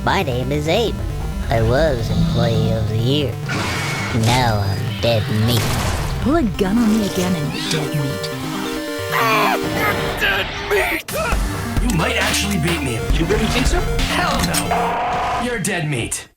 My name is Abe. I was Employee of the Year. Now I'm dead meat. Pull a gun on me again and dead meat. Dead meat! You might actually beat me. You really think so? Hell no! You're dead meat.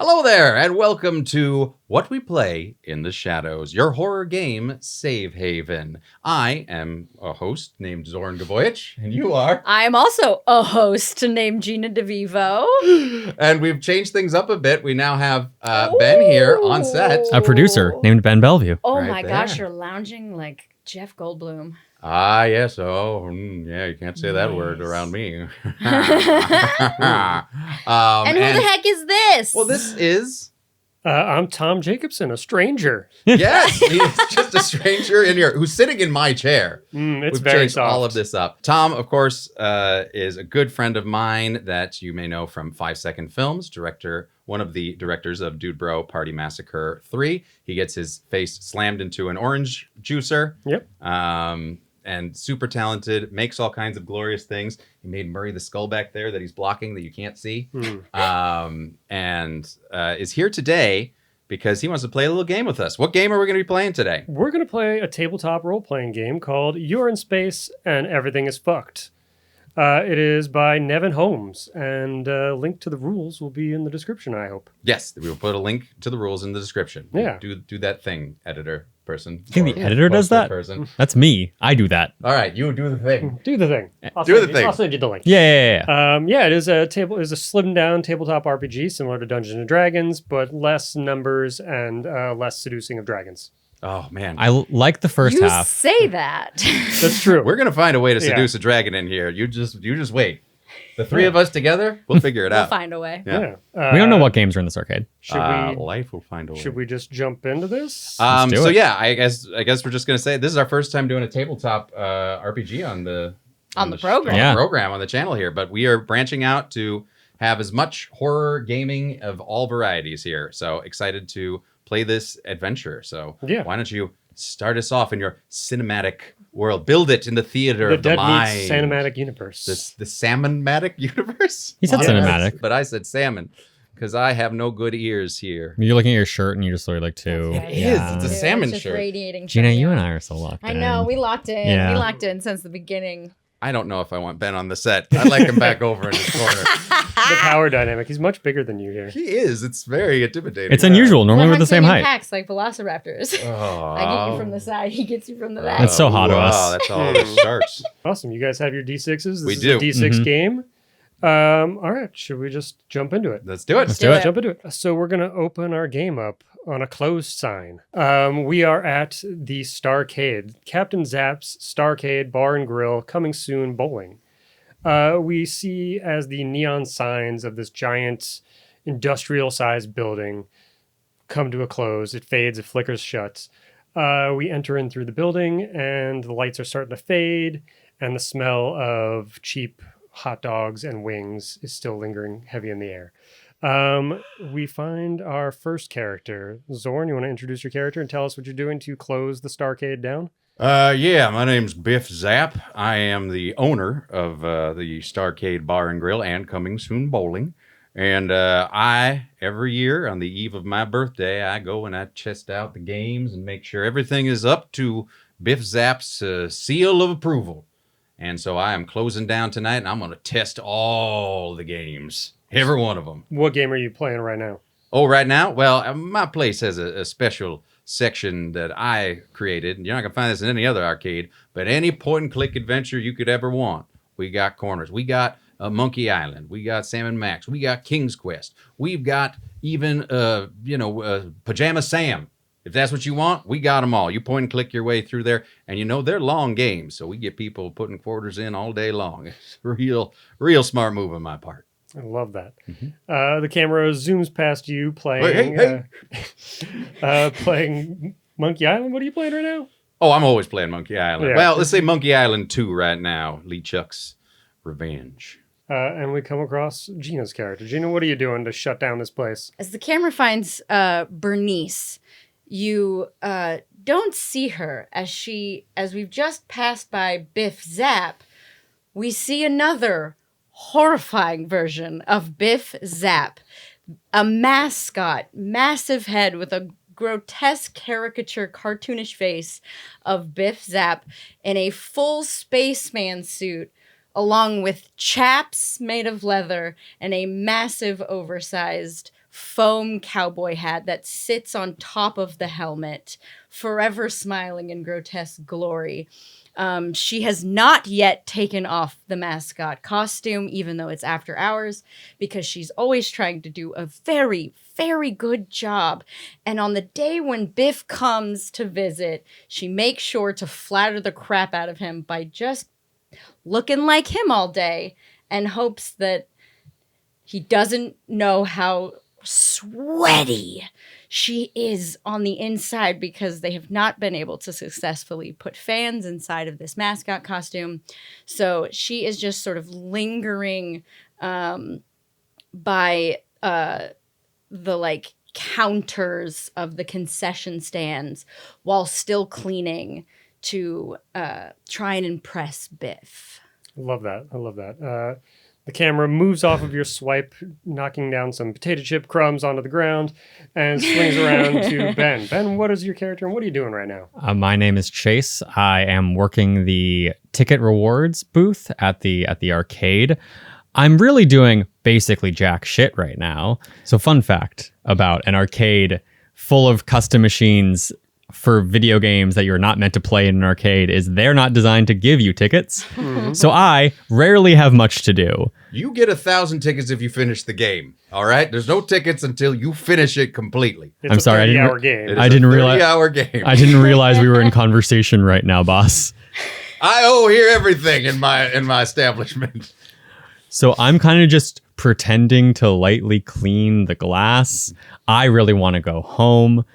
Hello there, and welcome to What We Play in the Shadows, your horror game save haven. I am a host named Zoran Gavoyich, and you are? I am also a host named Gina DeVivo. And we've changed things up a bit. We now have Ben here on set. A producer named Ben Bellevue. Oh Right my there. gosh, you're lounging like Jeff Goldblum. Ah, yes. Oh, yeah, you can't say that word around me. And who the heck is this? Well, this is... I'm Tomm Jacobsen, a stranger. Yes, he's just a stranger in here who's sitting in my chair. It's We've very changed soft. all of this up. Tomm, of course, is a good friend of mine that you may know from 5 Second Films, one of the directors of Dude Bro Party Massacre 3. He gets his face slammed into an orange juicer. Yep. And super talented, makes all kinds of glorious things. He made Murray the Skull back there that he's blocking that you can't see. And is here today because he wants to play a little game with us. What game are we going to be playing today? We're going to play a tabletop role-playing game called You're in Space and Everything is Fucked. It is by Nevin Holmes, and a link to the rules will be in the description, I hope. Yes, we will put a link to the rules in the description. Yeah. Do that thing, editor person. I think the editor does poster that? Person. That's me. I do that. All right, you do the thing. Do the thing. I'll send you the link. Yeah. It is a slimmed down tabletop RPG similar to Dungeons and Dragons, but less numbers and less seducing of dragons. Oh, man. I like the first you half. say that. That's true. We're going to find a way to Yeah. seduce a dragon in here. You just wait. The three of us together, we'll figure it We'll out. find a way. Yeah. We don't know what games are in this arcade. Life will find a way. Should we just jump into this? Let's do So it. yeah, I guess we're just gonna say this is our first time doing a tabletop RPG on the program. Yeah. program on the channel here, but we are branching out to have as much horror gaming of all varieties here. So excited to play this adventure. So Yeah. why don't you start us off in your cinematic world? Build it in the theater The of the Dead mind. Meat Cinematic Universe. The salmon-matic universe. He said Yeah. cinematic. But I said salmon because I have no good ears here. You're looking at your shirt and you just sort of like to. That's right. It is. It's a Dude, salmon just shirt. Radiating Gina, from you and I are so locked I in. know, we locked in. Yeah. We locked in since the beginning. I don't know if I want Ben on the set. I'd like him back over in his corner. The power dynamic. He's much bigger than you here. He is. It's very intimidating. It's unusual. Normally we're the same height. Packs like velociraptors. Oh. I get you from the side. He gets you from the back. That's so hot of wow, us. That's all the sharks. Awesome. You guys have your D6s. This We is do. a D6 Mhm. game. All right. Should we just jump into it? Let's do it. Let's do it. Jump into it. So we're going to open our game up on a closed sign. We are at the Starcade. Captain Zapp's Starcade Bar and Grill, coming soon bowling. We see as the neon signs of this giant industrial-sized building come to a close. It fades, it flickers shut. We enter in through the building, and the lights are starting to fade, and the smell of cheap hot dogs and wings is still lingering heavy in the air. We find our first character. Zorn, you want to introduce your character and tell us what you're doing to close the Starcade down? Yeah, my name's Biff Zapp. I am the owner of the Starcade Bar and Grill and Coming Soon Bowling. And every year on the eve of my birthday, I go and I test out the games and make sure everything is up to Biff Zapp's seal of approval. And so I am closing down tonight, and I'm going to test all the games, every one of them. What game are you playing right now? Oh, right now? Well, my place has a special section that I created. You're not going to find this in any other arcade, but any point-and-click adventure you could ever want. We got corners. We got Monkey Island. We got Sam and Max. We got King's Quest. We've got even, Pajama Sam. If that's what you want, we got them all. You point and click your way through there, and they're long games, so we get people putting quarters in all day long. It's a real smart move on my part. I love that. The camera zooms past you playing Hey. playing Monkey Island. What are you playing right now? Oh, I'm always playing Monkey Island. Yeah. Well, let's say Monkey Island 2 right now. Lee Chuck's Revenge. And we come across Gina's character. Gina, what are you doing to shut down this place? As the camera finds Bernice, you don't see her as we've just passed by Biff Zapp. We see another horrifying version of Biff Zap, a mascot, massive head with a grotesque caricature cartoonish face of Biff Zap in a full spaceman suit, along with chaps made of leather and a massive oversized foam cowboy hat that sits on top of the helmet, forever smiling in grotesque glory. She has not yet taken off the mascot costume, even though it's after hours, because she's always trying to do a very, very good job. And on the day when Biff comes to visit, she makes sure to flatter the crap out of him by just looking like him all day and hopes that he doesn't know how sweaty she is on the inside, because they have not been able to successfully put fans inside of this mascot costume. So she is just sort of lingering by the like counters of the concession stands while still cleaning to try and impress Biff. I love that. The camera moves off of your swipe, knocking down some potato chip crumbs onto the ground, and swings around to Ben. Ben, what is your character, and what are you doing right now? My name is Chase. I am working the ticket rewards booth at the arcade. I'm really doing basically jack shit right now. So fun fact about an arcade full of custom machines for video games that you're not meant to play in an arcade is they're not designed to give you tickets. So I rarely have much to do. You get 1,000 tickets if you finish the game. All right? There's no tickets until you finish it completely. It's I'm sorry, a 30-hour game. It is I didn't a realize 30-hour game. I didn't realize we were in conversation right now, boss. I overhear everything in my establishment. So I'm kind of just pretending to lightly clean the glass. I really want to go home.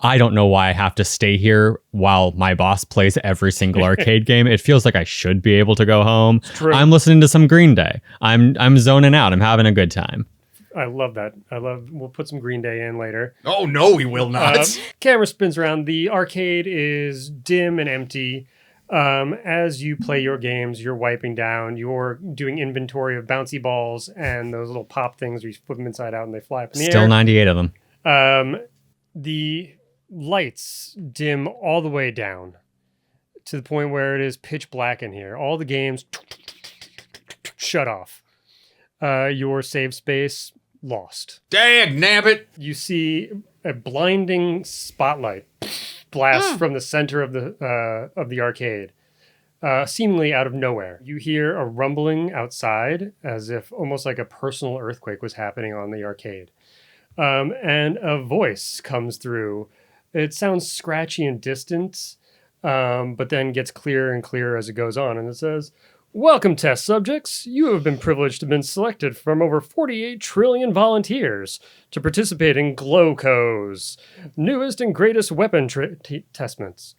I don't know why I have to stay here while my boss plays every single arcade game. It feels like I should be able to go home. True. I'm listening to some Green Day. I'm zoning out. I'm having a good time. I love that. We'll put some Green Day in later. Oh, no, we will not. Camera spins around. The arcade is dim and empty. As you play your games, you're wiping down. You're doing inventory of bouncy balls and those little pop things where you flip them inside out and they fly up in the Still air. 98 of them. The lights dim all the way down to the point where it is pitch black in here. All the games shut off. Your save space lost. Dag nabbit. You see a blinding spotlight blast from the center of the arcade, seemingly out of nowhere. You hear a rumbling outside, as if almost like a personal earthquake was happening on the arcade. And a voice comes through. It sounds scratchy and distant, but then gets clearer and clearer as it goes on. And it says, "Welcome, test subjects. You have been privileged to have been selected from over 48 trillion volunteers to participate in GLOCO's newest and greatest weapon testments.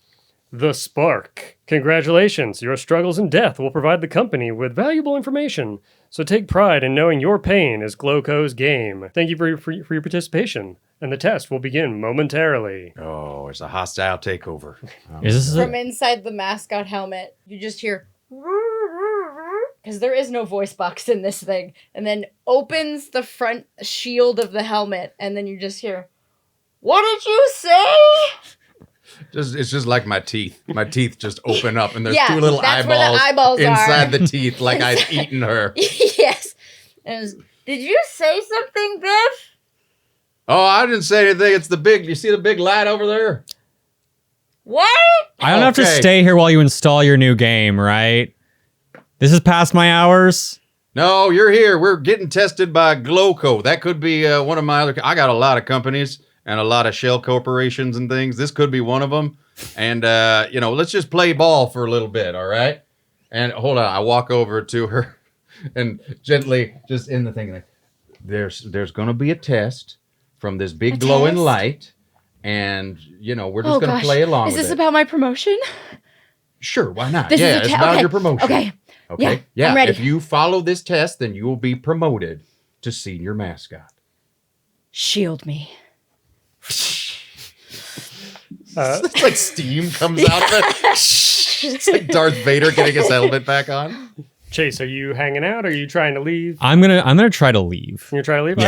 The Spark. Congratulations. Your struggles and death will provide the company with valuable information. So take pride in knowing your pain is GLOCO's game. Thank you for your participation. And the test will begin momentarily." Oh, it's a hostile takeover. Is this From inside the mascot helmet, you just hear, because there is no voice box in this thing, and then opens the front shield of the helmet, and then you just hear, "What did you say?" It's just like my teeth. My teeth just open up, and there's Yeah, two little that's where the eyeballs, eyeballs inside are. the teeth, like I've eaten her. Yes. And it was, "Did you say something, Biff?" Oh, I didn't say anything. It's the big. You see the big light over there? What? I don't have to Okay. stay here while you install your new game, right? This is past my hours. No, you're here. We're getting tested by GLOCO. That could be one of my other. I got a lot of companies and a lot of shell corporations and things. This could be one of them. And let's just play ball for a little bit, all right? And hold on, I walk over to her and gently, just in the thing, like, there's going to be a test from this big glowing test? light, and we're just going to play along. Is with this it. about my promotion? Sure, why not? This is Yeah, a it's te- about okay. your promotion. Okay. Okay. Yeah, I'm ready. If you follow this test, then you will be promoted to senior mascot. Shield me. It's like steam comes out of it. It's like Darth Vader getting his helmet back on. Chase, are you hanging out? Or are you trying to leave? I'm gonna try to leave. You're trying to leave?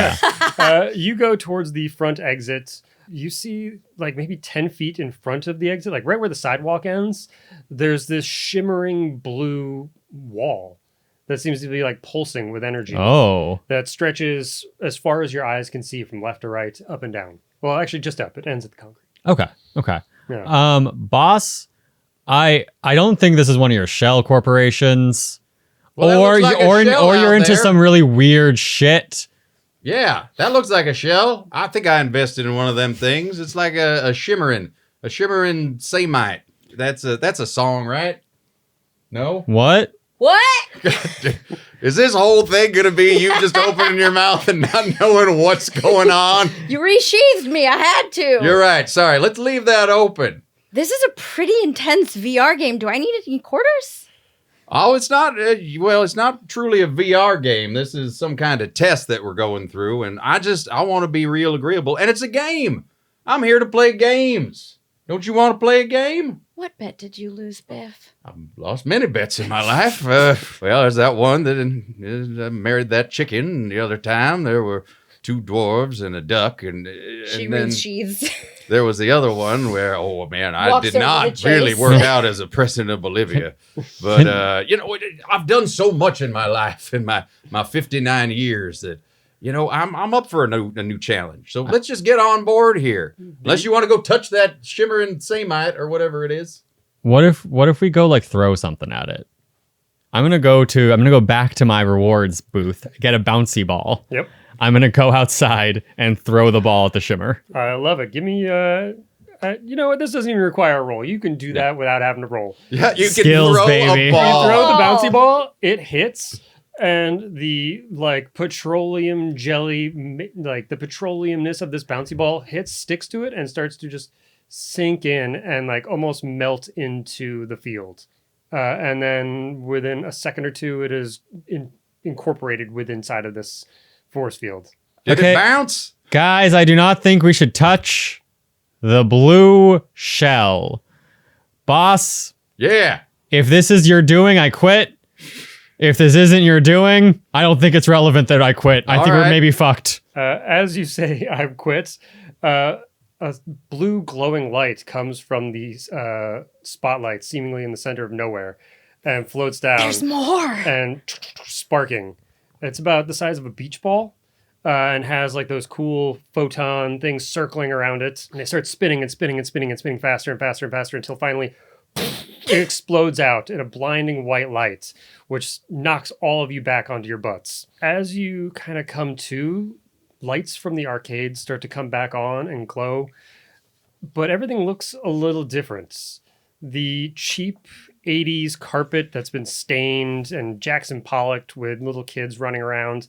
Yeah. You go towards the front exit. You see, like, maybe 10 feet in front of the exit, like right where the sidewalk ends, there's this shimmering blue wall that seems to be like pulsing with energy. Oh. That stretches as far as your eyes can see from left to right, up and down. Well, actually, just up. It ends at the concrete. Okay. Yeah. Boss, I don't think this is one of your shell corporations. Well, that or looks like a shell you're out into there. some really weird shit. Yeah, that looks like a shell. I think I invested in one of them things. It's like a shimmering samite. That's a song, right? No? What? What? Is this whole thing gonna be you just opening your mouth and not knowing what's going on? You resheathed me. I had to. You're right. Sorry. Let's leave that open. This is a pretty intense VR game. Do I need any quarters? Oh, it's not. Well, it's not truly a VR game. This is some kind of test that we're going through, and I want to be real agreeable. And it's a game. I'm here to play games. Don't you want to play a game? What bet did you lose, Biff? I've lost many bets in my life. Well, there's that one that I married that chicken. The other time there were 2 dwarves and a duck, and then She's there was the other one where, oh man, I Walks did over not to really Chase. work out as a president of Bolivia. But I've done so much in my life, in my 59 years, that I'm up for a new challenge. So let's just get on board here. Unless you want to go touch that shimmering samite or whatever it is. What if we go like throw something at it? I'm gonna go back to my rewards booth, get a bouncy ball. Yep. I'm gonna go outside and throw the ball at the shimmer. I love it. Give me, you know what? This doesn't even require a roll. You can do that without having to roll. Yeah, you Skills, can throw baby. a ball. You throw the Oh. bouncy ball, it hits, and the like petroleum jelly, like the petroleumness of this bouncy ball hits, sticks to it, and starts to just sink in and like almost melt into the field. And then within a second or two, it is incorporated inside of this force field. Did Okay. it bounce? Guys, I do not think we should touch the blue shell. Boss, Yeah. if this is your doing, I quit. If this isn't your doing, I don't think it's relevant that I quit. I All think we're right. maybe fucked. As you say, I quit. A blue glowing light comes from these spotlights, seemingly in the center of nowhere, and floats down. There's more. And sparking. It's about the size of a beach ball, and has like those cool photon things circling around it. And they start spinning and spinning and spinning and spinning faster and faster and faster until finally it explodes out in a blinding white light, which knocks all of you back onto your butts. As you kind of come to, lights from the arcade start to come back on and glow, but everything looks a little different. The cheap 80s carpet that's been stained and Jackson Pollocked with little kids running around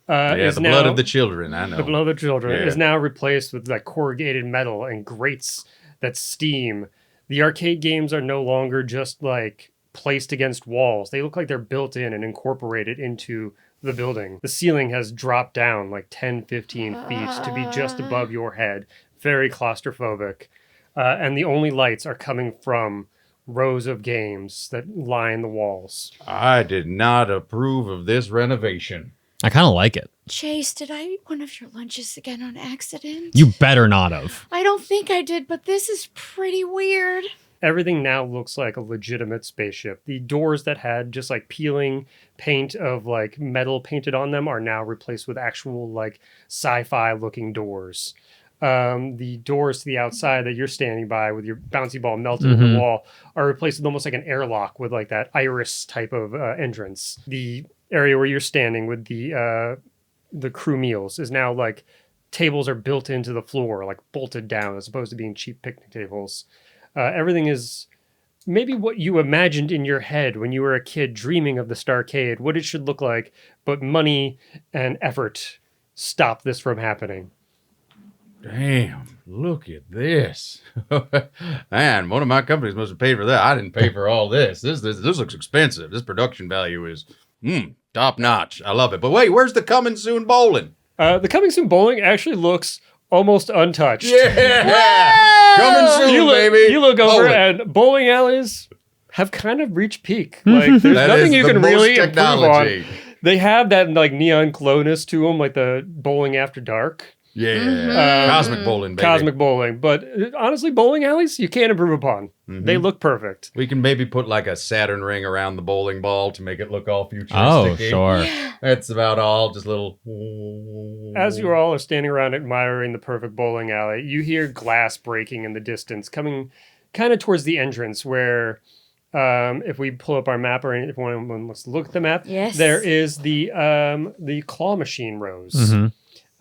is the now, blood of the children, I know. the blood of the children Yeah. is now replaced with like corrugated metal and grates that steam. The arcade games are no longer just like placed against walls. They look like they're built in and incorporated into the building. The ceiling has dropped down like 10, 15 feet to be just above your head. Very claustrophobic. And the only lights are coming from rows of games that line the walls. I did not approve of this renovation. I kind of like it. Chase, did I eat one of your lunches again on accident? You better not have. I don't think I did, but this is pretty weird. Everything now looks like a legitimate spaceship. The doors that had just like peeling paint of like metal painted on them are now replaced with actual like sci-fi looking doors. The doors to the outside that you're standing by with your bouncy ball melted in the wall are replaced with almost like an airlock with like that iris type of entrance. The area where you're standing with the crew meals is now like tables are built into the floor, like bolted down as opposed to being cheap picnic tables. Everything is maybe what you imagined in your head when you were a kid dreaming of the Starcade, what it should look like, but money and effort stop this from happening. Damn, look at this. Man, one of my companies must have paid for that. I didn't pay for all this. This looks expensive. This production value is top notch. I love it. But wait, where's the coming soon bowling? The Coming Soon Bowling actually looks almost untouched. Yeah! Coming soon, You look, baby. you look over Bowling. and bowling alleys have kind of reached peak. Like, there's That nothing is you the can most really improve technology. on. They have that like neon glowness to them, like the bowling after dark. Yeah. Cosmic bowling, baby. Cosmic bowling. But honestly, bowling alleys, you can't improve upon. They look perfect. We can maybe put like a Saturn ring around the bowling ball to make it look all futuristic. Oh, sure. That's about all. Just little. As you all are standing around admiring the perfect bowling alley, you hear glass breaking in the distance, coming kind of towards the entrance where, if we pull up our map or if one wants to look at the map, Yes. there is the claw machine rows.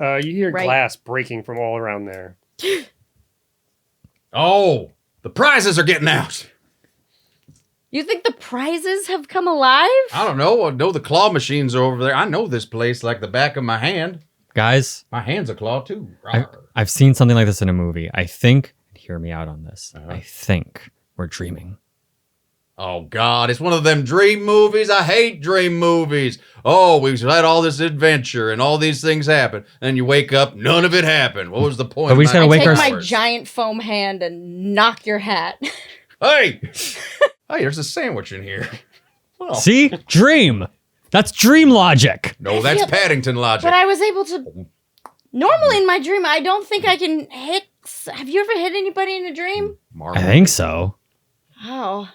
You hear Right. glass breaking from all around there. Oh, the prizes are getting out. You think the prizes have come alive? I don't know. I know the claw machines are over there. I know this place like the back of my hand. Guys, My hand's a claw too. I've seen something like this in a movie. I think, hear me out on this. I think we're dreaming. Oh, God, it's one of them dream movies. I hate dream movies. Oh, we've had all this adventure and all these things happen. And you wake up, none of it happened. What was the point? But we just gotta of my wake Take our- my powers? giant foam hand and knock your hat. Hey! Hey, there's a sandwich in here. Well, See? Dream. That's dream logic. no, that's feel- Paddington logic. But I was able to. Normally in my dream, I don't think I can hit. Have you ever hit anybody in a dream? I think so. Oh.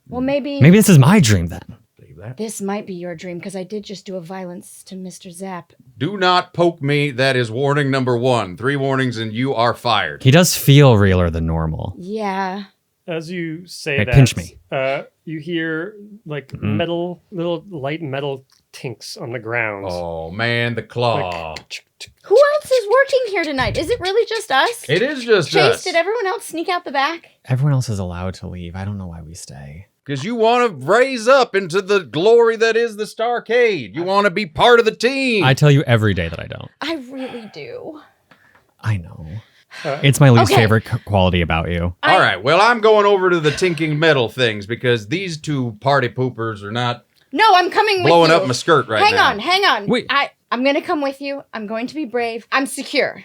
Well, maybe Maybe this is my dream then. Believe that. this might be your dream because I did just do a violence to Mr. Zapp. Do not poke me. That is warning number 1. 3 warnings and you are fired. He does feel realer than normal. Yeah. As you say Hey, that, pinch me. You hear like little light metal tinks on the ground. Oh, man, the claw. Who else is working here tonight? Is it really just us? It is just Chase, us. did everyone else sneak out the back? Everyone else is allowed to leave. I don't know why we stay. Because you want to raise up into the glory that is the Starcade. You want to be part of the team. I tell you every day that I don't. I really do. I know. It's my least Okay. favorite quality about you. All right. Well, I'm going over to the tinking metal things because these two party poopers are not No, I'm coming with blowing you. up my skirt right now. Hang on. Wait. I'm going to come with you. I'm going to be brave. I'm secure.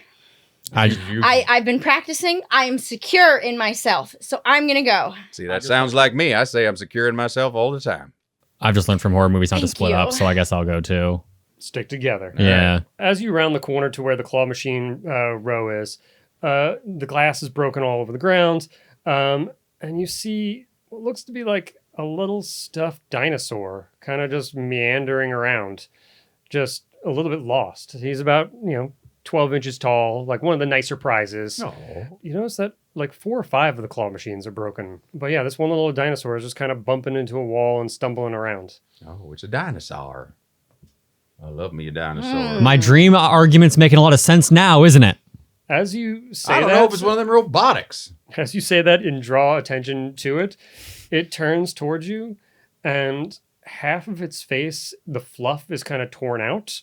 You- I've been practicing. I am secure in myself. So I'm going to go. See, that sounds like me. I say I'm securing myself all the time. I've just learned from horror movies not to Thank split you. up, so I guess I'll go too. Stick together. Yeah. As you round the corner to where the claw machine row is, the glass is broken all over the ground, and you see what looks to be like a little stuffed dinosaur kind of just meandering around, just a little bit lost. He's about, 12 inches tall, like one of the nicer prizes. No. You notice that like 4 or 5 of the claw machines are broken. But yeah, this one little dinosaur is just kind of bumping into a wall and stumbling around. Oh, it's a dinosaur. I love me a dinosaur. My dream argument's making a lot of sense now, isn't it? As you say I don't that, know if it's one of them robotics. as you say that and draw attention to it, it turns towards you, and half of its face, the fluff is kind of torn out,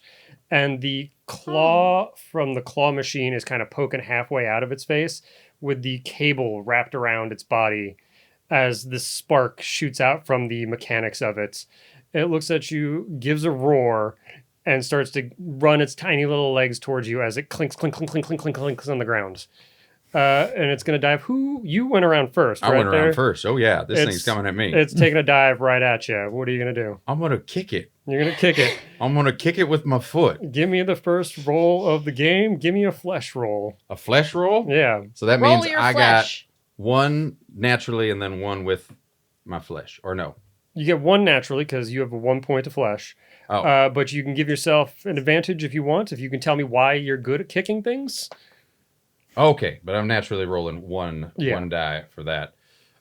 and the claw from the claw machine is kind of poking halfway out of its face with the cable wrapped around its body as the spark shoots out from the mechanics of it. It looks at you, gives a roar, and starts to run its tiny little legs towards you as it clinks, clink, clink, clink, clink, clink, clinks on the ground. And it's going to dive. You went around first, I right went around there? first. Oh, yeah. This It's- thing's coming at me. It's taking a dive right at you. What are you going to do? I'm going to kick it. You're going to kick it. I'm going to kick it with my foot. Give me the first roll of the game. Give me a flesh roll. A flesh roll? Yeah. So that Roll means your I flesh. got one naturally and then one with my flesh. Or no? You get one naturally because you have a 1 point of flesh. Oh. But you can give yourself an advantage if you want. If you can tell me why you're good at kicking things. Okay, but I'm naturally rolling one die for that.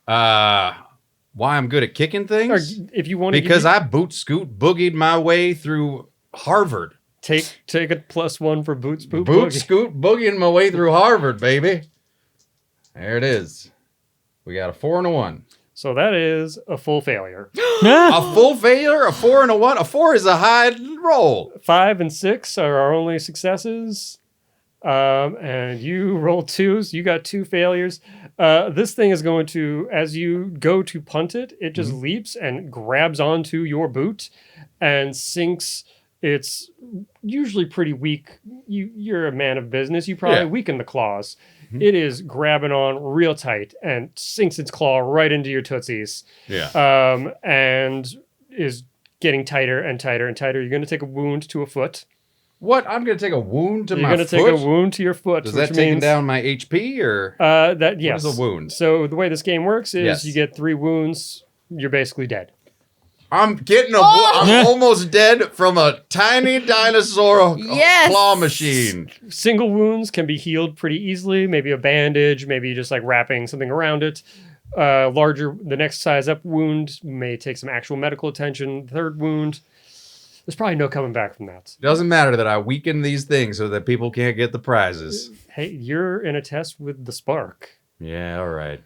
Why I'm good at kicking Or things? if you want to Because I boot scoot boogied my way through Harvard. take a +1 for boots boot Boot boogie. scoot boogieing my way through Harvard, baby. There it is. We got a 4 and a 1. So that is a full failure. A full failure, a 4 and a 1. A 4 is a high roll. 5 and 6 are our only successes. And you rolled 2s. You got 2 failures. This thing is going to, as you go to punt it, it just leaps and grabs onto your boot and sinks it's usually pretty weak. You're a man of business. You probably Yeah. weaken the claws. It is grabbing on real tight and sinks its claw right into your tootsies. Yeah. And is getting tighter and tighter and tighter. You're going to take a wound to a foot. What? I'm going to take a wound to You're my going to foot? take a wound to your foot. Does which that take means, down my HP or? that yes. What is a wound? So the way this game works is Yes. you get 3 wounds. You're basically dead. I'm getting Oh! I'm almost dead from a tiny dinosaur Yes! claw machine. Single wounds can be healed pretty easily. Maybe a bandage, maybe just like wrapping something around it. The next size up wound may take some actual medical attention. Third wound, there's probably no coming back from that. Doesn't matter that I weaken these things so that people can't get the prizes. Hey, you're in a test with the spark. Yeah, all right.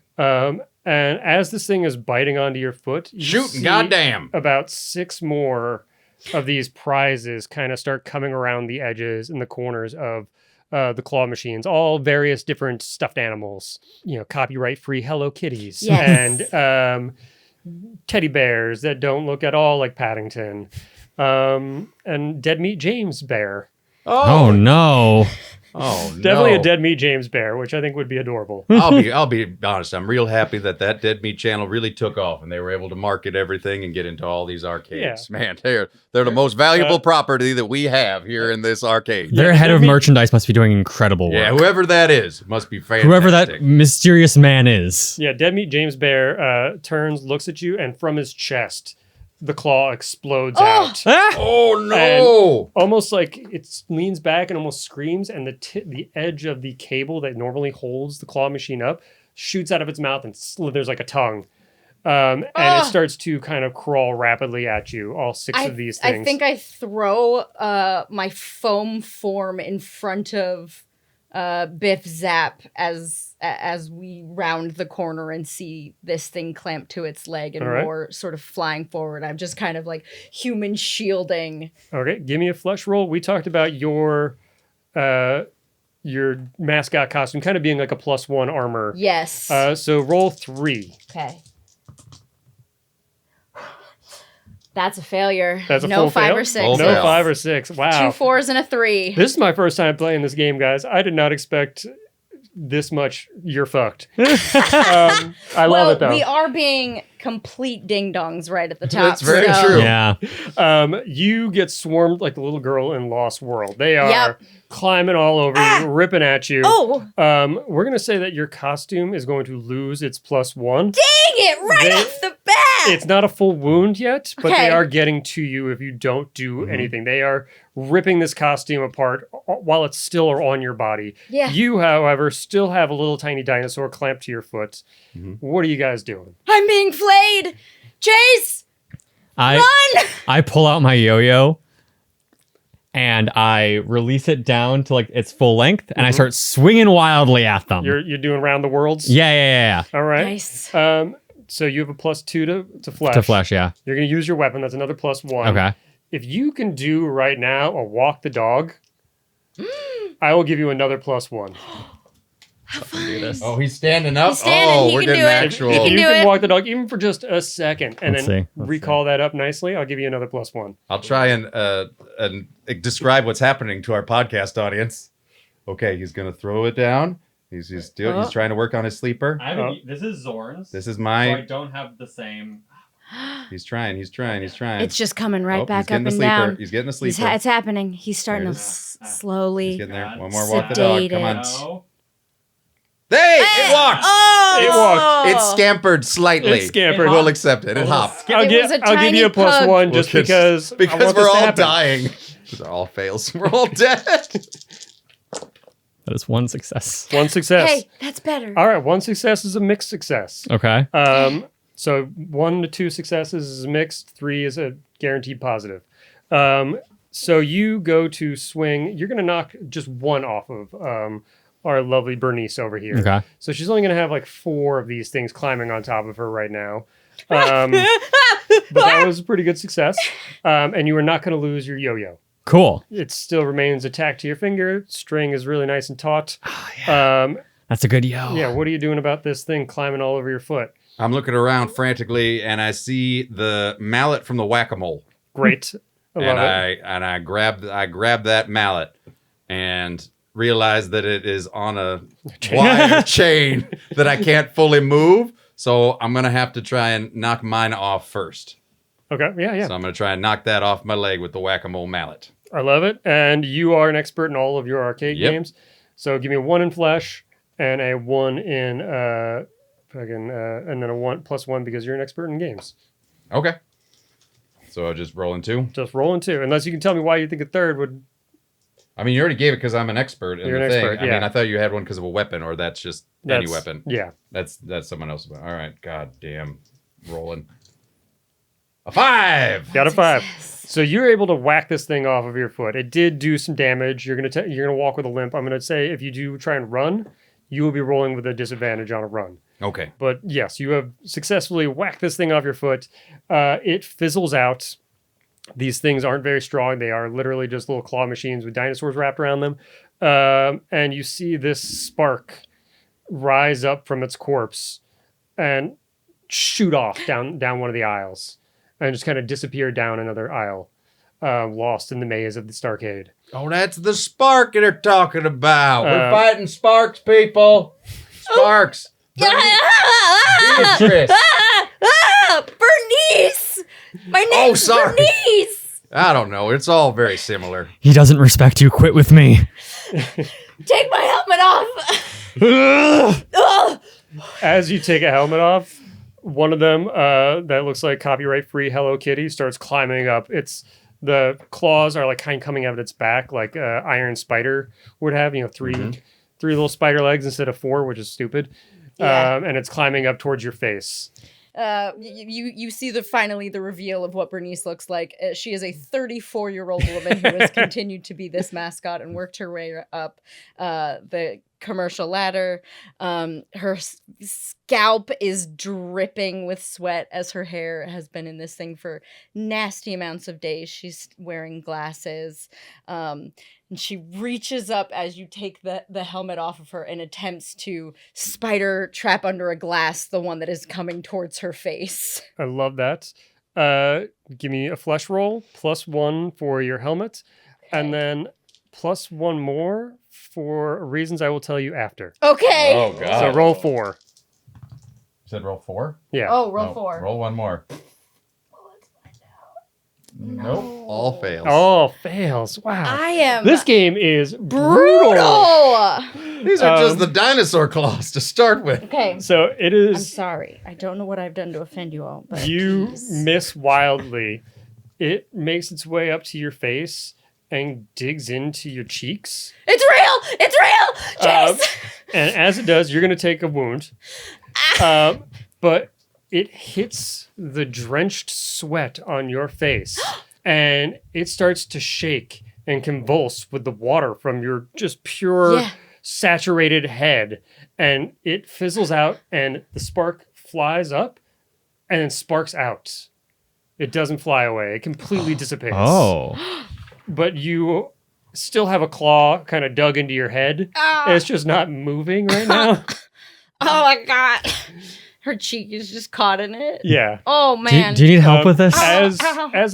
And as this thing is biting onto your foot, you Shooting, see goddamn. about 6 more of these prizes kind of start coming around the edges and the corners of the claw machines, all various different stuffed animals, copyright-free Hello Kitties Yes. and teddy bears that don't look at all like Paddington, and Dead Meat James Bear. Oh no. Oh, Definitely no. a Dead Meat James Bear, which I think would be adorable. I'll be honest. I'm real happy that Dead Meat channel really took off and they were able to market everything and get into all these arcades. Yeah. Man, they're the most valuable property that we have here in this arcade. Their head of merchandise must be doing incredible work. Yeah, whoever that is must be fantastic. Whoever that mysterious man is. Yeah, Dead Meat James Bear turns, looks at you, and from his chest, the claw explodes out. Oh no! Almost like it leans back and almost screams, and the edge of the cable that normally holds the claw machine up shoots out of its mouth and slithers like a tongue. And it starts to kind of crawl rapidly at you, all 6 of these things. I think I throw my foam form in front of Biff Zap as we round the corner and see this thing clamped to its leg and All right. more sort of flying forward. I'm just kind of like human shielding. Okay, give me a flesh roll. We talked about your mascot costume kind of being like a +1 armor. Yes. So roll 3. Okay. That's a failure. That's a no full 5 fail? or 6. Full No fail. 5 or 6. Wow. 2 4s and a 3. This is my first time playing this game, guys. I did not expect this much. You're fucked. I love it, though. We are being complete ding dongs right at the top. That's very so- true. Yeah. You get swarmed like the little girl in Lost World. They are Yep. climbing all over you, ripping at you. Oh, We're going to say that your costume is going to lose its +1. dang it, right They- off the bat. It's not a full wound yet, but Okay. they are getting to you if you don't do anything. They are ripping this costume apart while it's still on your body. Yeah. You, however, still have a little tiny dinosaur clamped to your foot. What are you guys doing? I'm being flayed. Chase, I run. I pull out my yo-yo and I release it down to like its full length and I start swinging wildly at them. You're doing round the worlds? Yeah. All right. Nice. So you have a +2 to flash. To flash, yeah. You're going to use your weapon. That's another +1. Okay. If you can do right now a walk the dog, I will give you another +1. Do this. Oh, he's standing up. He's standing. Oh, He we're can getting do it. actual. He If can you do can it. walk the dog even for just a second and Let's then see. Let's recall that up nicely, I'll give you another +1. I'll try and describe what's happening to our podcast audience. Okay, he's gonna throw it down. He's He's trying to work on his sleeper. This is Zorn's. This is my. don't have the same. He's trying. It's just coming right Oh, back he's getting up the and sleeper. down. He's getting the sleeper. It's happening. He's starting There to it is. slowly. He's getting there. One more walk the dog. Come on. sedated. Hey, it walked. Oh! It walked. It scampered slightly. It scampered. We'll accept it. It hopped. I'll It give was a you tiny a +1 pug. just because I because want we're this to all happen. dying. These are all fails. We're all dead. That is one success. 1 success. Hey, that's better. All right, 1 success is a mixed success. Okay. So 1 to 2 successes is mixed, 3 is a guaranteed positive. So you go to swing. You're going to knock just 1 off of our lovely Bernice over here. Okay. So she's only going to have like 4 of these things climbing on top of her right now. But that was a pretty good success. And you are not going to lose your yo-yo. Cool. It still remains attached to your finger. String is really nice and taut. That's a good yo. Yeah, what are you doing about this thing climbing all over your foot? I'm looking around frantically, and I see the mallet from the whack-a-mole. Great. I grab that mallet and realize that it is on a wire chain that I can't fully move. So I'm gonna have to try and knock mine off first. Okay, yeah. So I'm gonna try and knock that off my leg with the whack-a-mole mallet. I love it. And you are an expert in all of your arcade games. So give me a 1 in flesh and a 1 in and then a 1 plus 1 because you're an expert in games. Okay. So I'll just roll in 2? Just roll in 2. Unless you can tell me why you think a third would... I mean, you already gave it because I'm an expert in You're the an thing. expert, I yeah. mean, I thought you had one because of a weapon, or that's just any weapon. Yeah. That's someone else's weapon. All right. God damn. Rolling. A 5! Got a 5. So you're able to whack this thing off of your foot. It did do some damage. You're gonna walk with a limp. I'm gonna say if you do try and run, you will be rolling with a disadvantage on a run. Okay. But yes, you have successfully whacked this thing off your foot. It fizzles out. These things aren't very strong. They are literally just little claw machines with dinosaurs wrapped around them. And you see this spark rise up from its corpse and shoot off down one of the aisles and just kind of disappear down another aisle, lost in the maze of the Starcade. Oh, that's the spark they're talking about. We're fighting sparks, people. Sparks. Beatrice. Bernice! My name's sorry. Bernice! I don't know. It's all very similar. He doesn't respect you. Quit with me. Take my helmet off! Ugh. As you take a helmet off, one of them that looks like copyright-free Hello Kitty starts climbing up. The claws are like kind of coming out of its back, like Iron Spider would have. Three little spider legs instead of 4, which is stupid. Yeah. And it's climbing up towards your face. You see finally the reveal of what Bernice looks like. She is a 34-year-old woman who has continued to be this mascot and worked her way up the commercial ladder. Her scalp is dripping with sweat as her hair has been in this thing for nasty amounts of days. She's wearing glasses. And she reaches up as you take the helmet off of her and attempts to spider trap under a glass the one that is coming towards her face. I love that. Give me a flesh roll, +1 for your helmet, and then +1 more for reasons I will tell you after. Okay. Oh, God. So roll 4. You said roll 4? Yeah. Oh, roll 4. Roll 1 more. Nope. All fails. Oh, fails. Wow. I am This game is brutal. These are just the dinosaur claws to start with. Okay. So it I'm is... sorry. I don't know what I've done to offend you all, but You please. miss wildly. It makes its way up to your face and digs into your cheeks. It's real! It's real! Chase! And as it does, you're going to take a wound. But it hits the drenched sweat on your face. And it starts to shake and convulse with the water from your just pure saturated head. And it fizzles out and the spark flies up and then sparks out. It doesn't fly away. It completely dissipates. Oh. But you still have a claw kind of dug into your head. And it's just not moving right now. Oh my god. Her cheek is just caught in it. Yeah. Oh man. Do you need help with this? As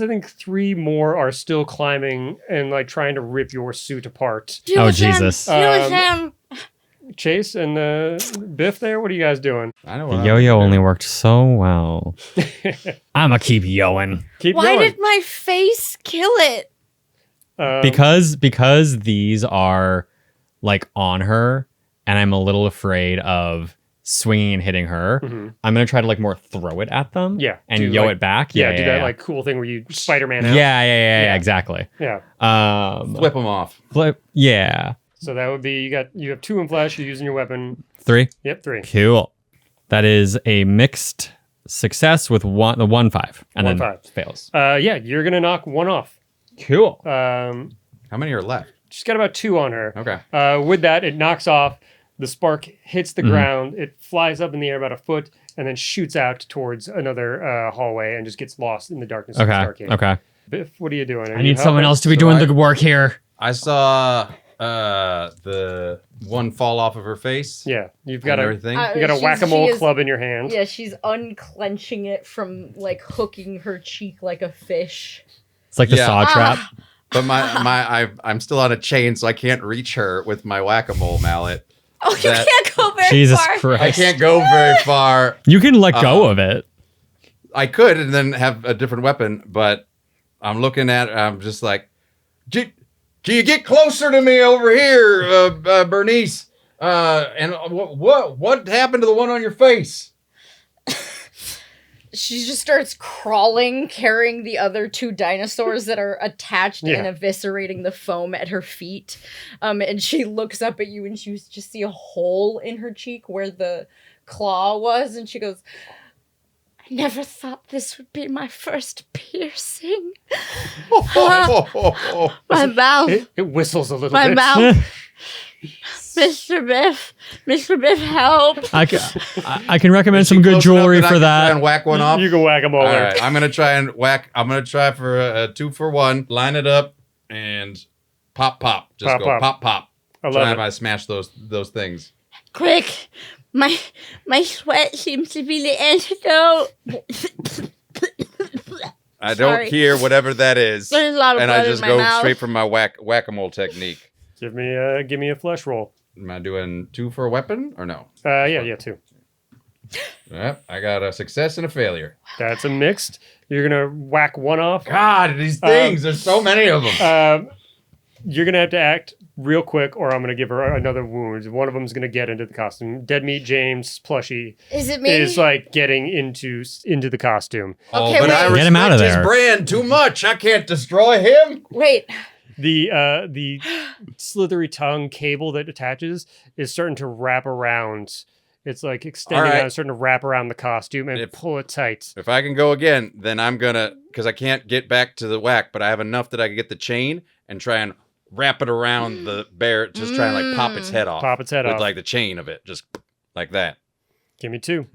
I think 3 more are still climbing and like trying to rip your suit apart. Deal Oh, with him. Jesus. Deal with him. Chase and Biff there, what are you guys doing? I know. The yo-yo only worked so well. I'ma keep yoing. Keep Why going. did my face kill it? Because these are like on her and I'm a little afraid of swinging and hitting her. I'm going to try to like more throw it at them. Yeah, And do yo like- it back. do that like cool thing where you Spider-Man out. Yeah, exactly. Yeah. Flip them off. Yeah. So that would be you have 2 in flesh, you're using your weapon. 3. Yep, 3. Cool. That is a mixed success with the 1-5. And then 1-5. fails. Yeah, you're gonna knock 1 off. Cool. How many are left? She's got about 2 on her. Okay. With that, it knocks off. The spark hits the ground. It flies up in the air about a foot and then shoots out towards another hallway and just gets lost in the darkness of the Starcade. Okay. Biff, what are you doing? I need someone else to be doing the work here. I saw the one fall off of her face. Yeah, you've got and a everything. you got a She whack-a-mole is- club in your hand. Yeah, she's unclenching it from like hooking her cheek like a fish. It's like the Yeah. saw trap. But I'm still on a chain, so I can't reach her with my whack-a-mole mallet. Oh, you That- can't go very Jesus far. Christ. I can't go very far. You can let go of it. I could and then have a different weapon, but I'm looking at it, I'm just like, can you get closer to me over here, Bernice? And what happened to the one on your face? She just starts crawling, carrying the other two dinosaurs that are attached Yeah. and eviscerating the foam at her feet. And she looks up at you and you just see a hole in her cheek where the claw was. And she goes, I never thought this would be my first piercing. My mouth. It whistles a little My bit. mouth. Mr. Biff, help. I can recommend some good Close enough jewelry that I for can try that. and whack one off. You can whack them all. All there. right, I'm gonna try and whack. I'm gonna try for a 2-for-1. Line it up and pop. Just Pop, go pop. pop. I love Try it. and I smash those things. Quick. My sweat seems to be the antidote. I don't Sorry. hear whatever that is, There's a lot of and blood I in just my go mouth. straight from my whack-a-mole technique. Give me a flesh roll. Am I doing 2 for a weapon or no? Yeah, 2. Yep, I got a success and a failure. That's a mixed. You're gonna whack one off. God, these things, there's so many of them. You're gonna have to act real quick, or I'm gonna give her another wound. One of them's gonna get into the costume. Dead Meat James plushie Is it me? is like getting into the costume. Oh, Okay, but I wait. Get him out of respect there. his brand too much. I can't destroy him. Wait. The slithery tongue cable that attaches is starting to wrap around. It's like extending All right. out, and starting to wrap around the costume and pull it tight. If I can go again, then I'm gonna, because I can't get back to the whack, but I have enough that I can get the chain and try and wrap it around the bear, just try and like pop its head off. Pop its head with off. like the chain of it, just like that. Give me 2.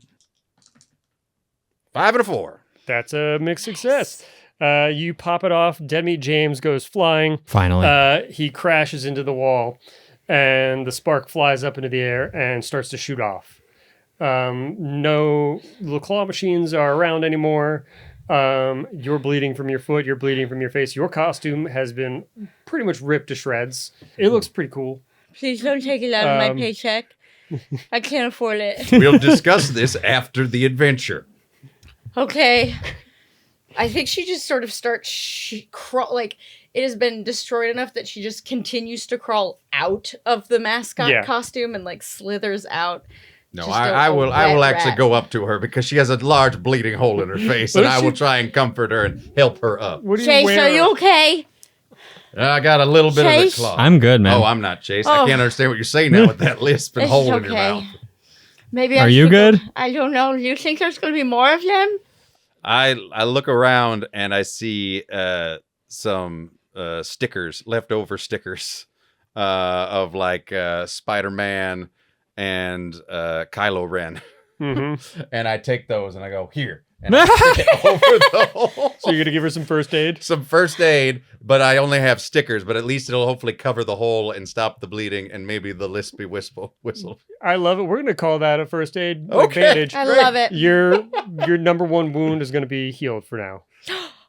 5 and a 4. That's a mixed success. You pop it off. Dead Meat James goes flying. Finally. He crashes into the wall, and the spark flies up into the air and starts to shoot off. No little claw machines are around anymore. You're bleeding from your foot. You're bleeding from your face. Your costume has been pretty much ripped to shreds. It looks pretty cool. Please don't take it out of my paycheck. I can't afford it. We'll discuss this after the adventure. Okay. I think she just sort of starts like it has been destroyed enough that she just continues to crawl out of the mascot costume and like slithers out. No, Just I a will wet actually rat. go up to her because she has a large bleeding hole in her face, and I will try and comfort her and help her up. What do you Chase, wear? are you okay? I got a little bit of the Chase? claw. I'm good, man. Oh, I'm not Chase. I Oh. can't understand what you're saying now with that lisp and It's hole in your okay. mouth. Maybe Are I you should good? I don't know. Do you think there's going to be more of them? I look around and I see some stickers, leftover stickers of like Spider-Man and Kylo Ren. Mm-hmm. And I take those and I go, here. And I stick it over the hole. So you're gonna give her some first aid? Some first aid, but I only have stickers, but at least it'll hopefully cover the hole and stop the bleeding and maybe the lispy whistle. I love it. We're gonna call that a first aid Okay. bandage. I Great. love it. Your number one wound is gonna be healed for now.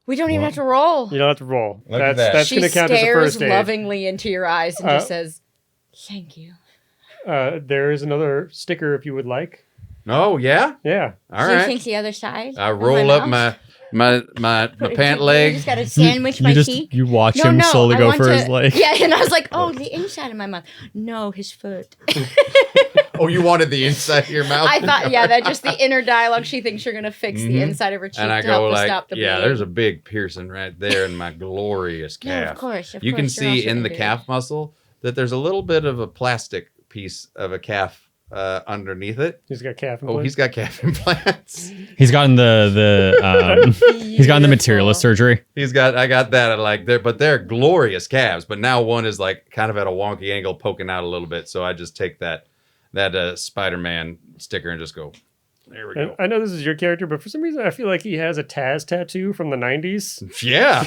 We don't even have to roll. You don't have to roll. Look at that. That's She gonna count as a stares first aid. lovingly into your eyes and just says, "Thank you." There is another sticker if you would like. Oh, yeah? Yeah. All Do you right. think the other side? I of roll up mouth? my Put it- pant I leg. just gotta sandwich my cheek. You watch No, him no, slowly I go want for his to- leg. Yeah, and I was like, "Oh, the inside of my mouth." No, his foot. Oh, you wanted the inside of your mouth? I thought, yeah, that just the inner dialogue. She thinks you're gonna fix the inside of her cheek And I to go help her like, stop the yeah, bleeding. there's a big piercing right there in my glorious No, calf. of course. You can course, you're see also in the big. calf muscle that there's a little bit of a plastic piece of a calf underneath it. He's got calf Oh, implants. he's got calf implants. He's gotten he's gotten the materialist surgery. I got that like there, but they're glorious calves. But now one is like kind of at a wonky angle, poking out a little bit. So I just take that Spider-Man sticker and just go. There we And go. I know this is your character, but for some reason I feel like he has a Taz tattoo from the 90s. Yeah.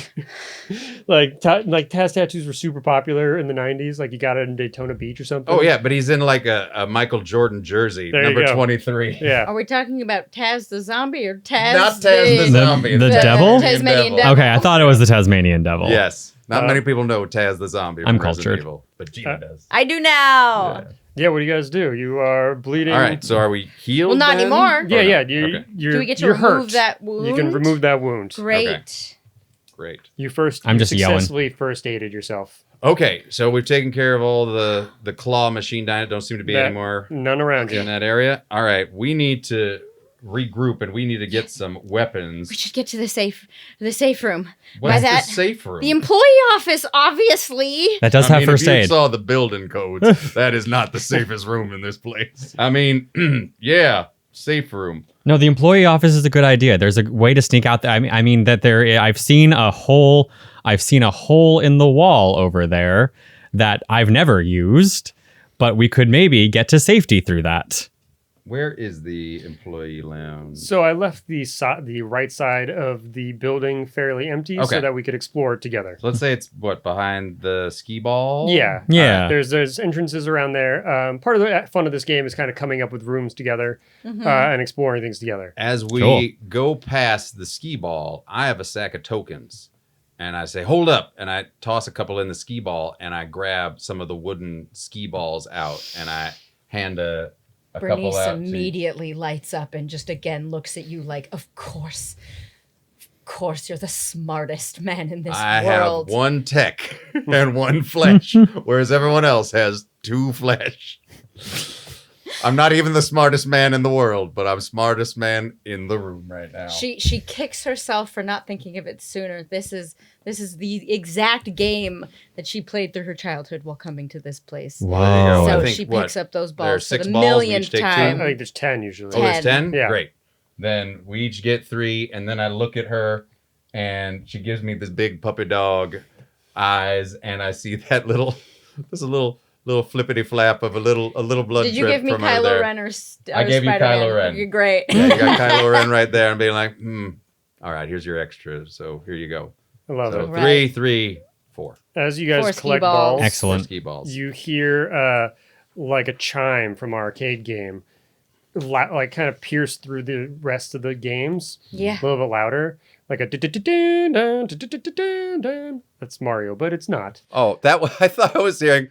Like Taz tattoos were super popular in the 90s. Like you got it in Daytona Beach or something. Oh, yeah, but he's in like a Michael Jordan jersey, There you number go. 23. Yeah. Are we talking about Taz the zombie or Taz Not Taz the zombie. The devil? Tasmanian devil. Okay, I thought it was the Tasmanian devil. Yes. Not many people know Taz the zombie. I'm from Resident cultured. Evil, but Gina does. I do now. Yeah, what do you guys do? You are bleeding. All right, so are we healed? Well, not then? anymore. Yeah, Or yeah. not? Okay. You're, Do we get to you're remove hurt. that wound? You can remove that wound. Great. Great. You I'm just yelling. successfully first aided yourself. Okay, so we've taken care of all the claw machine dynamite. Don't seem to be That- any more None around you. in that area. All right, we need to regroup and we need to get some weapons. We should get to the safe room. What's By that, the safe room? the employee office, obviously. That does I have mean, first if you aid. saw the building codes, that is not the safest room in this place. I mean, yeah, safe room. No, the employee office is a good idea. There's a way to sneak out there. I mean that there. I've seen a hole in the wall over there that I've never used, but we could maybe get to safety through that. Where is the employee lounge? So I left the right side of the building fairly empty Okay. so that we could explore it together. So let's say it's what, behind the skee ball? Yeah. Yeah. There's entrances around there. Part of the fun of this game is kind of coming up with rooms together and exploring things together. As we Cool. go past the skee ball, I have a sack of tokens. And I say, hold up. And I toss a couple in the skee ball and I grab some of the wooden skee balls out and I hand a couple Bernice out. immediately lights up and just again looks at you like, of course, you're the smartest man in this I world. have one tech and one flesh, whereas everyone else has two flesh. I'm not even the smartest man in the world, but I'm smartest man in the room right now. She kicks herself for not thinking of it sooner. This is the exact game that she played through her childhood while coming to this place. Wow. I So think, she what, picks up those there are balls for 6 the balls, we millionth each take two? I time. think there's 10 usually. Oh, there's 10? Yeah. Great. Then we each get 3, and then I look at her, and she gives me this big puppy dog eyes, and I see that there's a little flippity flap of a little blood Did you drip give me from her Kylo there. Ren or I gave you Spider-Man? Kylo Ren. You're great. Yeah, you got Kylo Ren right there, and being like, all right, here's your extra, so here you go. I love So it. Right. 3, 4. As you guys 4 ski collect balls. balls, Excellent. Ski balls. you hear like a chime from our arcade game, like kind of pierce through the rest of the games. Yeah. A little bit louder, like a dun-dun-dun-dun, dun-dun-dun-dun-dun. That's Mario, but it's not. Oh, I thought I was hearing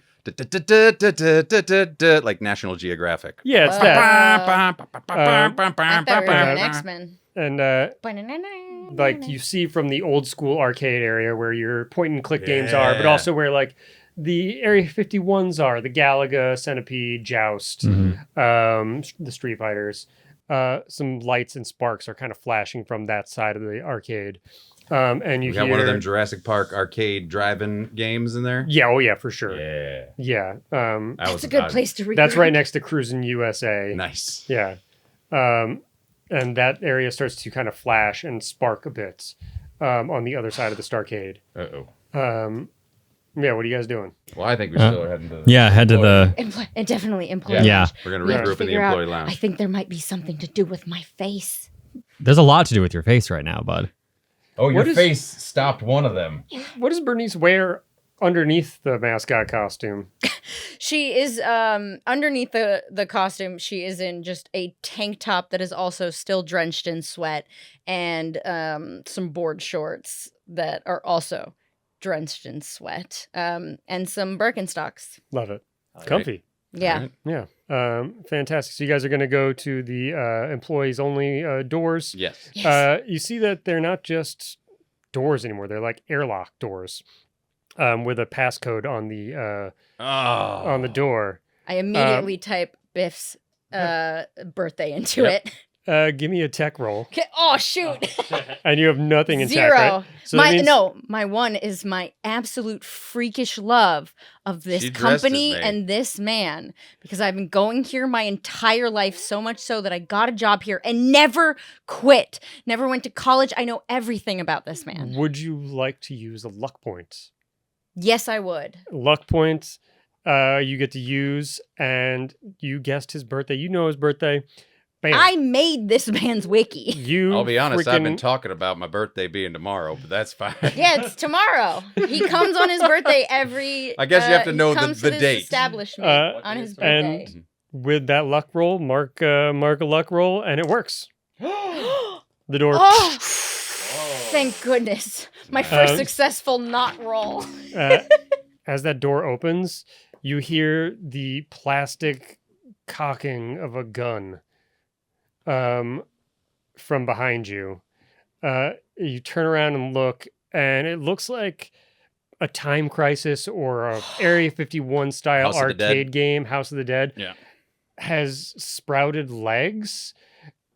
like National Geographic. Yeah, it's Wow. that. I thought we were Uh, an X-Men. And like you see from the old school arcade area where your point and click games are, but Yeah. also where like the Area 51s are, the Galaga, Centipede, Joust, the Street Fighters. Some lights and sparks are kind of flashing from that side of the arcade. And you We got hear one of them Jurassic Park arcade driving games in there. Yeah, oh yeah, for sure. Yeah. Yeah. That That's was a good place to read. That's right next to Cruisin' USA. Nice. Yeah. And that area starts to kind of flash and spark a bit on the other side of the Starcade. Uh-oh. Yeah, what are you guys doing? Well, I think we still are heading to the... Yeah, head to the. And definitely employee. Yeah. Yeah. We're going We to have to regroup in the figure out- employee lounge. I think there might be something to do with my face. There's a lot to do with your face right now, bud. Oh, your What is- face stopped one of them. What does Bernice wear underneath the mascot costume? She is underneath the costume. She is in just a tank top that is also still drenched in sweat, and some board shorts that are also drenched in sweat, and some Birkenstocks. Love it. Comfy. Yeah. All right. Yeah. Fantastic. So you guys are going to go to the employees only doors. Yes. You see that they're not just doors anymore. They're like airlock doors with a passcode on the door. I immediately type Biff's birthday into Yep. it. Give me a tech roll. Okay. Oh shoot. And you have nothing in tech, 0. right? So that means- My 1 is my absolute freakish love of this She dressed as company me. and this man, because I've been going here my entire life, so much so that I got a job here and never quit. Never went to college. I know everything about this man. Would you like to use a luck point? Yes, I would. Luck points you get to use, and you guessed his birthday. You know his birthday. Bam. I made this man's wiki. You I'll be honest, I've been freaking- talking about my birthday being tomorrow, but that's fine. Yeah, it's tomorrow. He comes on his birthday every. I guess you have to know he comes the to this date. establishment on his and birthday. with that luck roll, mark a luck roll, and it works. The door. Oh, thank goodness! My first successful not roll. As that door opens, you hear the plastic cocking of a gun from behind you. You turn around and look, and it looks like a Time Crisis or a Area 51 style House of the Dead. arcade game, House of the Dead, Yeah. has sprouted legs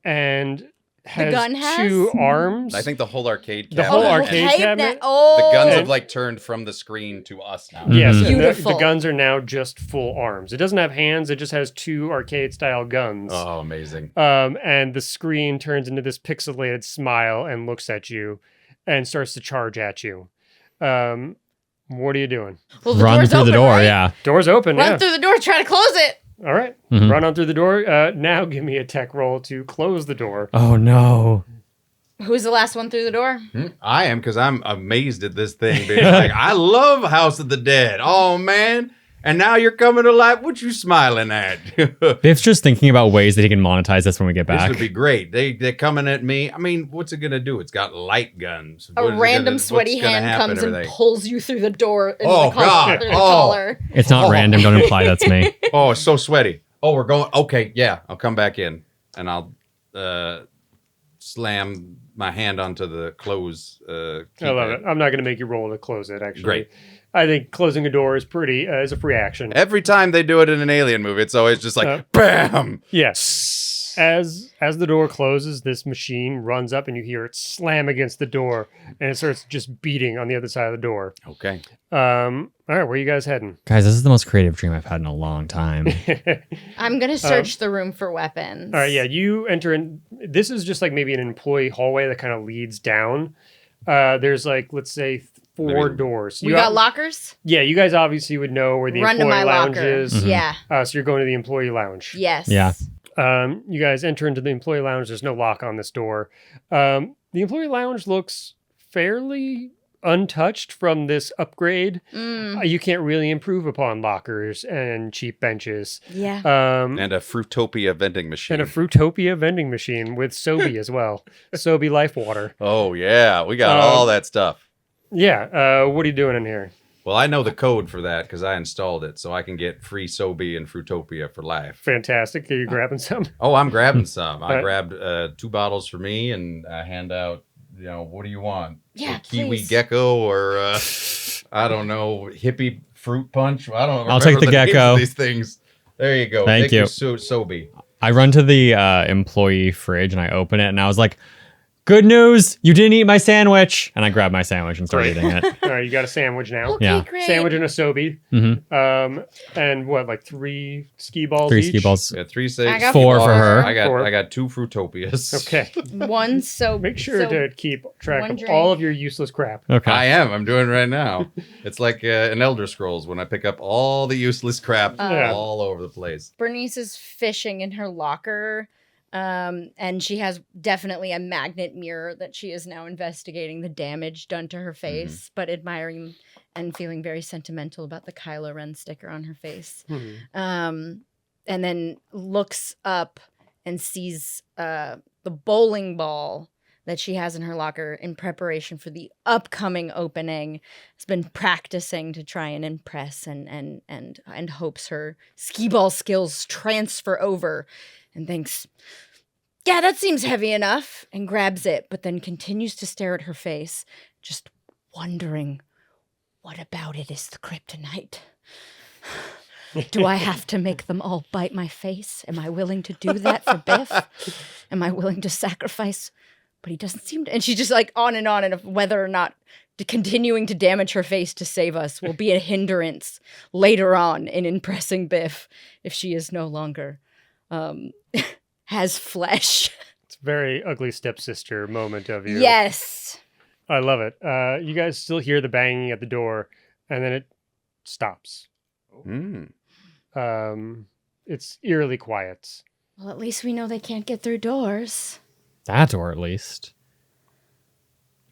and has gun has? 2 arms. I think the whole arcade The cabinet. whole the arcade cabinet? Oh, The guns And- have like turned from the screen to us now. Yes, and the Beautiful. guns are now just full arms. It doesn't have hands. It just has 2 arcade-style guns. Oh, amazing. And the screen turns into this pixelated smile and looks at you and starts to charge at you. What are you doing? Well, the Run door's through the open, door, right? yeah. Door's open, Run yeah. through the door. Try to close it. All right. Mhm. Run on through the door. Now give me a tech roll to close the door. Oh no. Who's the last one through the door? I am, because I'm amazed at this thing being like, I love House of the Dead. Oh, man. And now you're coming to life. What you smiling at? This Biff's just thinking about ways that he can monetize this when we get back. would be great. They're coming at me. I mean, what's it going to do? It's got light guns. A What is it random gonna- sweaty what's gonna hand happen, comes and everything? pulls you through the door into Oh, the collar. God. Through the Oh. collar. It's not random. Don't imply that's me. Oh, it's so sweaty. Oh, we're going. Okay, yeah. I'll come back in and I'll slam my hand onto the close. I love it. I'm not going to make you roll to close it, actually. Great. I think closing a door is pretty, is a free action. Every time they do it in an alien movie, it's always just like, bam! Yes. As the door closes, this machine runs up and you hear it slam against the door and it starts just beating on the other side of the door. Okay. All right, where are you guys heading? Guys, this is the most creative dream I've had in a long time. I'm gonna search the room for weapons. All right, yeah, you enter in. This is just like maybe an employee hallway that kind of leads down. There's like, let's say, 4 Maybe- doors. We got lockers. Yeah, you guys obviously would know where the Run to employee my lounge locker. is. Yeah. So you're going to the employee lounge. Yes. Yeah. You guys enter into the employee lounge. There's no lock on this door. The employee lounge looks fairly untouched from this upgrade. You can't really improve upon lockers and cheap benches. Yeah. And a Fruitopia vending machine. And a Fruitopia vending machine with Sobe as well. Sobe Life Water. Oh, yeah. We got all that stuff. Yeah. What are you doing in here? Well, I know the code for that because I installed it, so I can get free Sobe and Fruitopia for life. Fantastic. Are you grabbing some? Oh, I'm grabbing some. I Right. grabbed 2 bottles for me, and I hand out, what do you want? Yeah, A kiwi please. gecko or, I don't know, hippie fruit punch? I don't I'll take remember the names of gecko. these things. There you go. Thank you. Sobe. I run to the employee fridge and I open it and I was like, good news, you didn't eat my sandwich. And I grabbed my sandwich and started eating it. All right, you got a sandwich now. Okay, Yeah. great. Sandwich and a Sobe. Mhm. And what, like 3 ski balls 3 each? ski balls. Yeah, 3 I got 4 for her. Four. I got 2 Fruitopias. Okay. One so Make sure to keep track one of drink. all of your useless crap. Okay. I am. I'm doing it right now. It's like an Elder Scrolls when I pick up all the useless crap Yeah. all over the place. Bernice is fishing in her locker. And she has definitely a magnet mirror that she is now investigating the damage done to her face, but admiring and feeling very sentimental about the Kylo Ren sticker on her face. And then looks up and sees the bowling ball that she has in her locker in preparation for the upcoming opening. Has been practicing to try and impress and hopes her skee ball skills transfer over, and thinks, yeah, that seems heavy enough, and grabs it, but then continues to stare at her face, just wondering, what about it is the kryptonite? Do I have to make them all bite my face? Am I willing to do that for Biff? Am I willing to sacrifice? But he doesn't seem to. And she's just like on, and whether or not continuing to damage her face to save us will be a hindrance later on in impressing Biff if she is no longer has flesh. It's a very ugly stepsister moment of you. Yes. I love it. You guys still hear the banging at the door, and then it stops. Mm. It's eerily quiet. Well, at least we know they can't get through doors. That door, at least.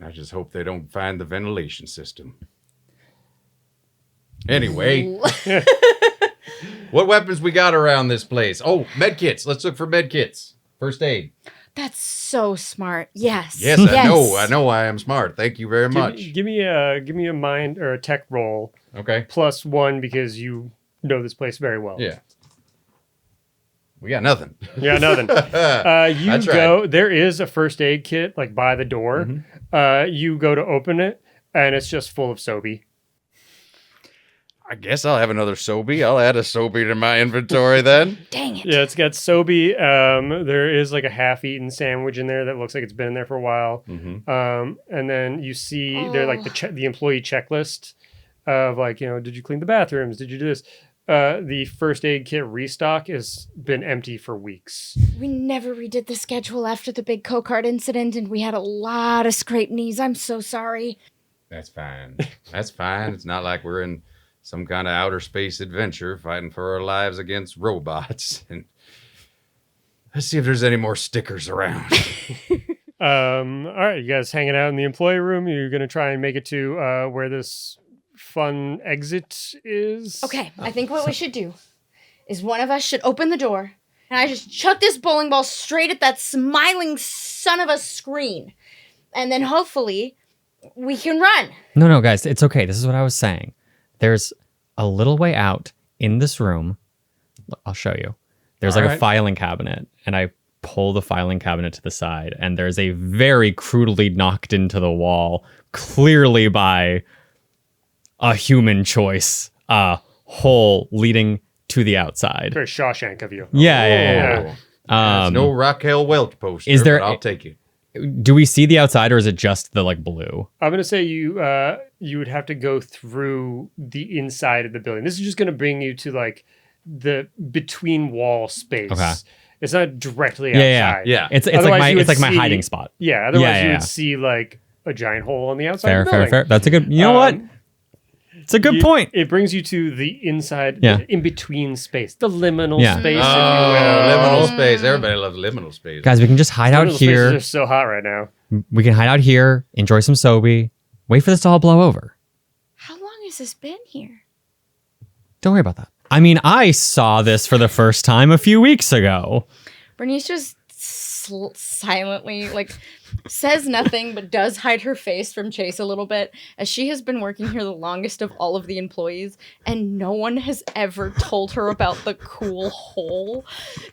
I just hope they don't find the ventilation system. Anyway, what weapons we got around this place? Oh, med kits. Let's look for med kits. First aid. That's so smart. Yes. Yes, I know. I know I am smart. Thank you very much. Give me a mind or a tech roll Okay. +1 because you know this place very well. Yeah. We got nothing. Yeah, nothing. You That's go. There is a first aid kit like by the door. You go to open it, and it's just full of Sobe. I guess I'll have another Sobe. I'll add a Sobe to my inventory then. Dang it. Yeah, it's got Sobe. There is like a half-eaten sandwich in there that looks like it's been in there for a while. And then you see there like the employee checklist of like, did you clean the bathrooms? Did you do this? The first aid kit restock has been empty for weeks. We never redid the schedule after the big Cocard incident, and we had a lot of scraped knees. I'm so sorry. That's fine. That's fine. It's not like we're in some kind of outer space adventure fighting for our lives against robots. And let's see if there's any more stickers around. All right, you guys hanging out in the employee room. You're gonna try and make it to where this fun exit is. Okay, I think what we should do is one of us should open the door, and I just chuck this bowling ball straight at that smiling son of a screen. And then hopefully we can run. No, guys, it's okay. This is what I was saying. There's a little way out in this room. I'll show you. There's All like right. a filing cabinet, and I pull the filing cabinet to the side, and there's a very crudely knocked into the wall, clearly by a human choice, hole leading to the outside. Very Shawshank of you. Yeah. It's no Raquel Welch poster, is there- but I'll take it. Do we see the outside, or is it just the like blue? I'm gonna say you would have to go through the inside of the building. This is just gonna bring you to like the between wall space. Okay. It's not directly Yeah. outside. Yeah. It's Otherwise like you would my see- hiding spot. Yeah. Otherwise you Yeah. would see like a giant hole on the outside Fair, of the fair, building. fair. That's a good. You know what? It's a good point. It brings you to the inside, Yeah. in between space, the liminal Yeah. space, if you Oh, will. liminal space. Everybody loves liminal space. Guys, we can just hide out Liminal spaces here. are so hot right now. We can hide out here, enjoy some Sobe, wait for this to all blow over. How long has this been here? Don't worry about that. I mean, I saw this for the first time a few weeks ago. Bernice just silently, says nothing, but does hide her face from Chase a little bit, as she has been working here the longest of all of the employees, and no one has ever told her about the cool hole.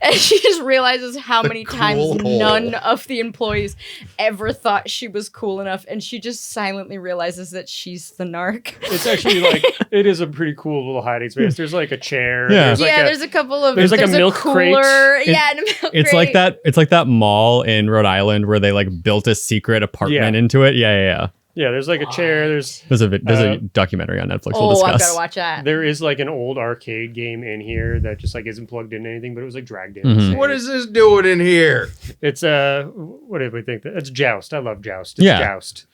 And she just realizes how many times cool hole. none of the employees ever thought she was cool enough, and she just silently realizes that she's the narc. It's actually it is a pretty cool little hiding space. There's like a chair. Yeah. There's like There's a couple of there's like a milk crate. cooler. And a milk It's crate. like that. It's like that mall in Rhode Island where they like built a secret apartment Yeah. into it. Yeah. Yeah, there's like a chair. There's There's a documentary on Netflix. we'll Oh, I've discuss. got to watch that. there is like an old arcade game in here that just like isn't plugged into anything, but it was like dragged in. Mhm. What is this doing in here? It's what did we think? It's Joust. I love Joust. It's Yeah. Joust.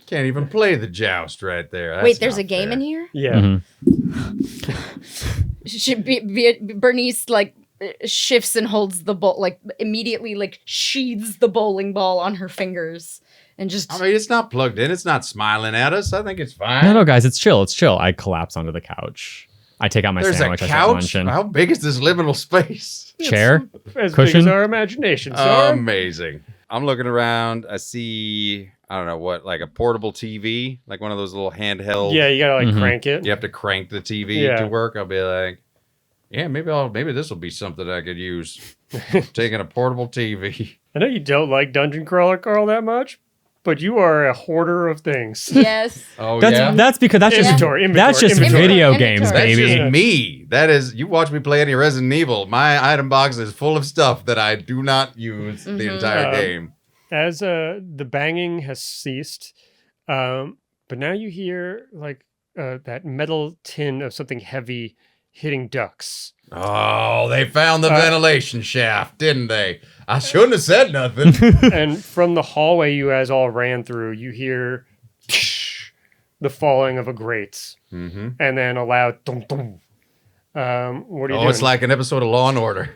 Can't even play the joust right there. That's Wait, there's not a game fair. in here? Yeah. Should Bernice shifts and holds the ball, immediately sheathes the bowling ball on her fingers and just I mean, it's not plugged in. It's not smiling at us. I think it's fine. No, guys, it's chill. It's chill. I collapse onto the couch. I take out my There's sandwich. a I start couch. munching. How big is this liminal space? Chair. As big Cushion? as our imagination. So Amazing. I'm looking around. I see, I don't know what, like a portable TV, like one of those little handheld. yeah, you gotta Mhm. crank it. You have to crank the TV Yeah. to work. I'll be like, yeah, maybe this will be something I could use. Taking a portable TV. I know you don't like Dungeon Crawler Carl that much, but you are a hoarder of things. yes. Oh That's because that's just Inventory, that's just inventory. video Inventory. games, That's baby. just me. That is, you watch me play any Resident Evil. My item box is full of stuff that I do not use the entire game. As the banging has ceased, but now you hear that metal tin of something heavy hitting ducts. Oh, they found the ventilation shaft, didn't they? I shouldn't have said nothing. And from the hallway you guys all ran through, you hear the falling of a grate, Mm-hmm. and then a loud thump thump. What are you Oh, doing? it's like an episode of Law and Order.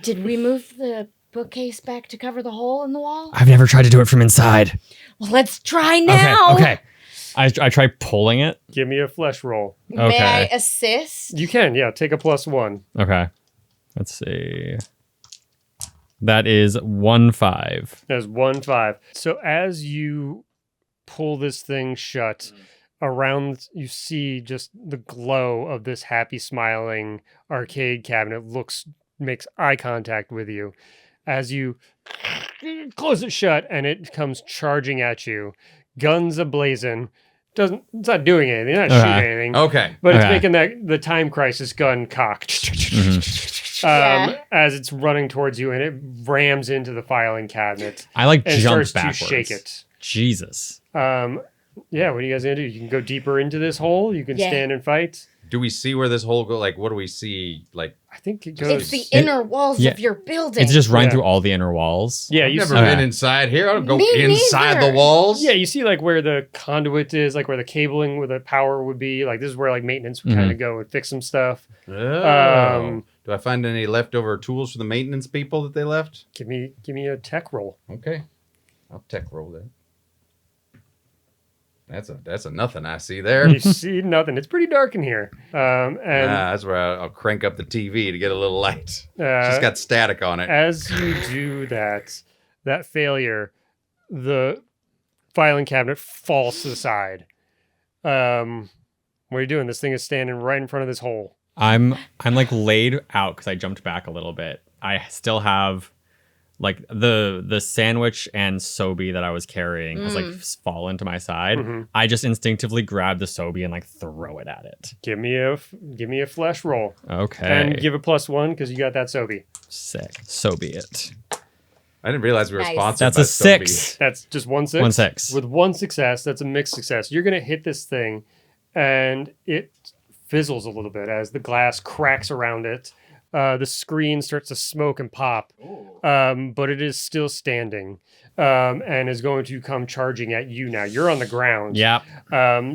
Did we move the bookcase back to cover the hole in the wall? I've never tried to do it from inside. Well, let's try now. Okay. I try pulling it. Give me a flesh roll. May I assist? You can, yeah. Take a +1. Okay. Let's see. That is 1-5. That's 1-5. So as you pull this thing shut, around you see just the glow of this happy, smiling arcade cabinet. Makes eye contact with you as you close it shut, and it comes charging at you, guns ablazing. It's not doing anything, not shooting anything. Okay. But it's making the time crisis gun cock. As it's running towards you, and it rams into the filing cabinet. I like and jump starts backwards. to shake it. Jesus. Yeah, what are you guys gonna do? You can go deeper into this hole. You can stand and fight. Do we see where this hole goes? Like, what do we see? Like, I think it goes. It's the inner walls of your building. It's just running through all the inner walls. Yeah, I've you never see, been inside here. I don't go Me inside neither. the walls. yeah, you see like where the conduit is, like where the cabling, where the power would be. Like this is where like maintenance would kind of go and fix some stuff. Oh. Do I find any leftover tools for the maintenance people that they left? Give me a tech roll. Okay, I'll tech roll that. That's a nothing I see there. You see nothing. It's pretty dark in here. And That's where I'll crank up the TV to get a little light. uh, Just got static on it. as you do that failure, the filing cabinet falls to the side. What are you doing? This thing is standing right in front of this hole. I'm like laid out because I jumped back a little bit. I still have like the sandwich and Sobe that I was carrying has like fallen to my side. I just instinctively grab the Sobe and like throw it at it. Give me a flesh roll. Okay. And give a +1 because you got that Sobe. Sick. So be it. I didn't realize we were Nice. sponsored That's by a 6. That's just 1 6. 1 6. With 1 success, that's a mixed success. You're gonna hit this thing, and it fizzles a little bit as the glass cracks around it. The screen starts to smoke and pop, but it is still standing, and is going to come charging at you now. You're on the ground. Yep.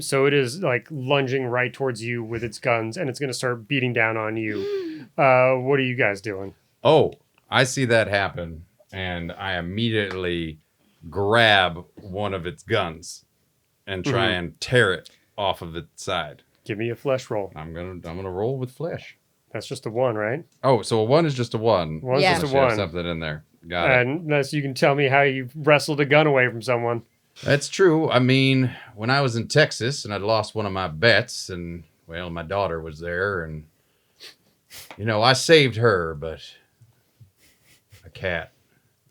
So it is like lunging right towards you with its guns, and it's going to start beating down on you. What are you guys doing? Oh, I see that happen, and I immediately grab one of its guns and try and tear it off of its side. Give me a flesh roll. I'm gonna roll with flesh. That's just a 1, right? Oh, so a 1 is just a 1. One's Yeah. just a Should have 1. something in there. Got it. And unless you can tell me how you wrestled a gun away from someone. That's true. I mean, when I was in Texas and I'd lost one of my bets, and well, my daughter was there, and I saved her, but a cat,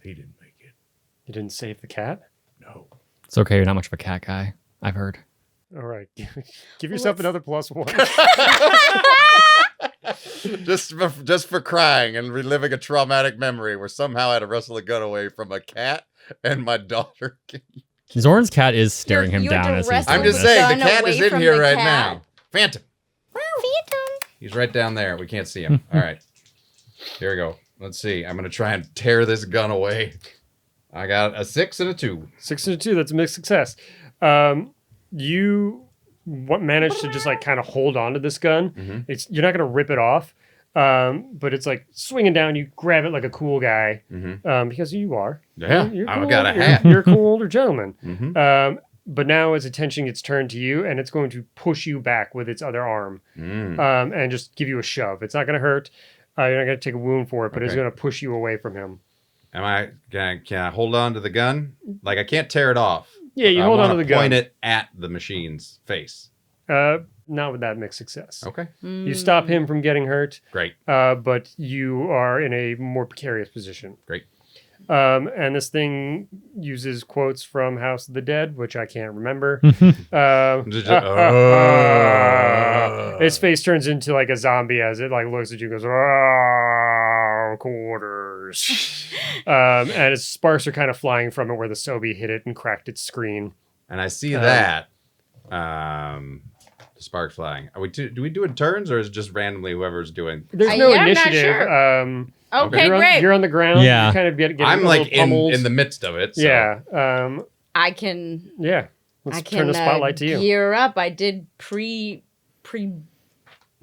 he didn't make it. You didn't save the cat? No. It's okay. You're not much of a cat guy. I've heard. All right. Give yourself another +1. just for crying and reliving a traumatic memory where somehow I had to wrestle a gun away from a cat and my daughter. Zoran's cat is staring him You had down to as he's wrestle I'm doing just this. saying, the Gun cat away is in from here the right cat. now. Phantom. He's right down there. We can't see him. All right. Here we go. Let's see. I'm going to try and tear this gun away. I got a 6 and a 2. 6 and a 2. That's a mixed success. You managed to just like kind of hold on to this gun. You're not going to rip it off, but it's like swinging down. You grab it like a cool guy because you are. Yeah, You're I've cool. got a hat. You're a cool older gentleman. But now its attention gets turned to you, and it's going to push you back with its other arm and just give you a shove. It's not going to hurt. You're not going to take a wound for it, but it's Okay. going to push you away from him. Can I hold on to the gun? Like, I can't tear it off. Yeah, you I hold on wanna to the gun. Point it at the machine's face. Not with that mixed success. Okay. You stop him from getting hurt, Great. but you are in a more precarious position. Great. And this thing uses quotes from House of the Dead, which I can't remember. Its face turns into like a zombie as it like looks at you and goes, quarters. And its sparks are kind of flying from it where the Sobe hit it and cracked its screen. And I see that. The spark flying. Do we do it in turns, or is it just randomly whoever's doing? There's no I'm not initiative. sure. Okay, You're great. on the ground. Yeah. You're kind of getting I'm a like little pummeled. in the midst of it. So. Yeah. I can. Yeah. Let's I can turn the spotlight to you. gear up. I did pre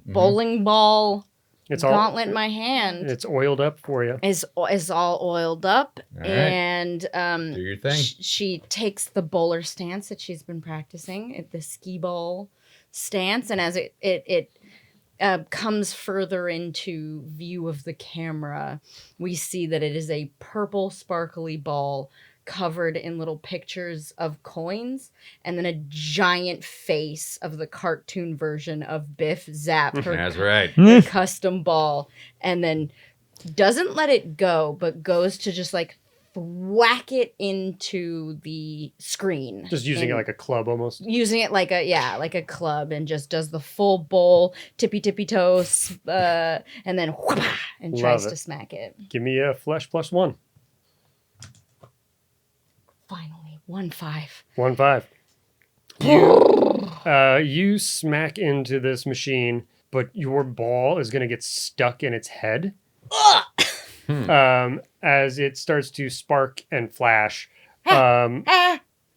bowling ball gauntlet in my hand It's oiled up for you. is all oiled up, All right. and Do your thing. she takes the bowler stance that she's been practicing at the skee ball stance, and as it comes further into view of the camera, we see that it is a purple sparkly ball covered in little pictures of coins, and then a giant face of the cartoon version of Biff Zap, That's right. her custom ball, and then doesn't let it go, but goes to just like whack it into the screen. Just using it And like a club almost. using it like a club, and just does the full bowl tippy toes, and then whoop, and tries Love it. to smack it. Give me a flesh +1. Finally, 1-5. 1-5. You smack into this machine, but your ball is going to get stuck in its head. As it starts to spark and flash. And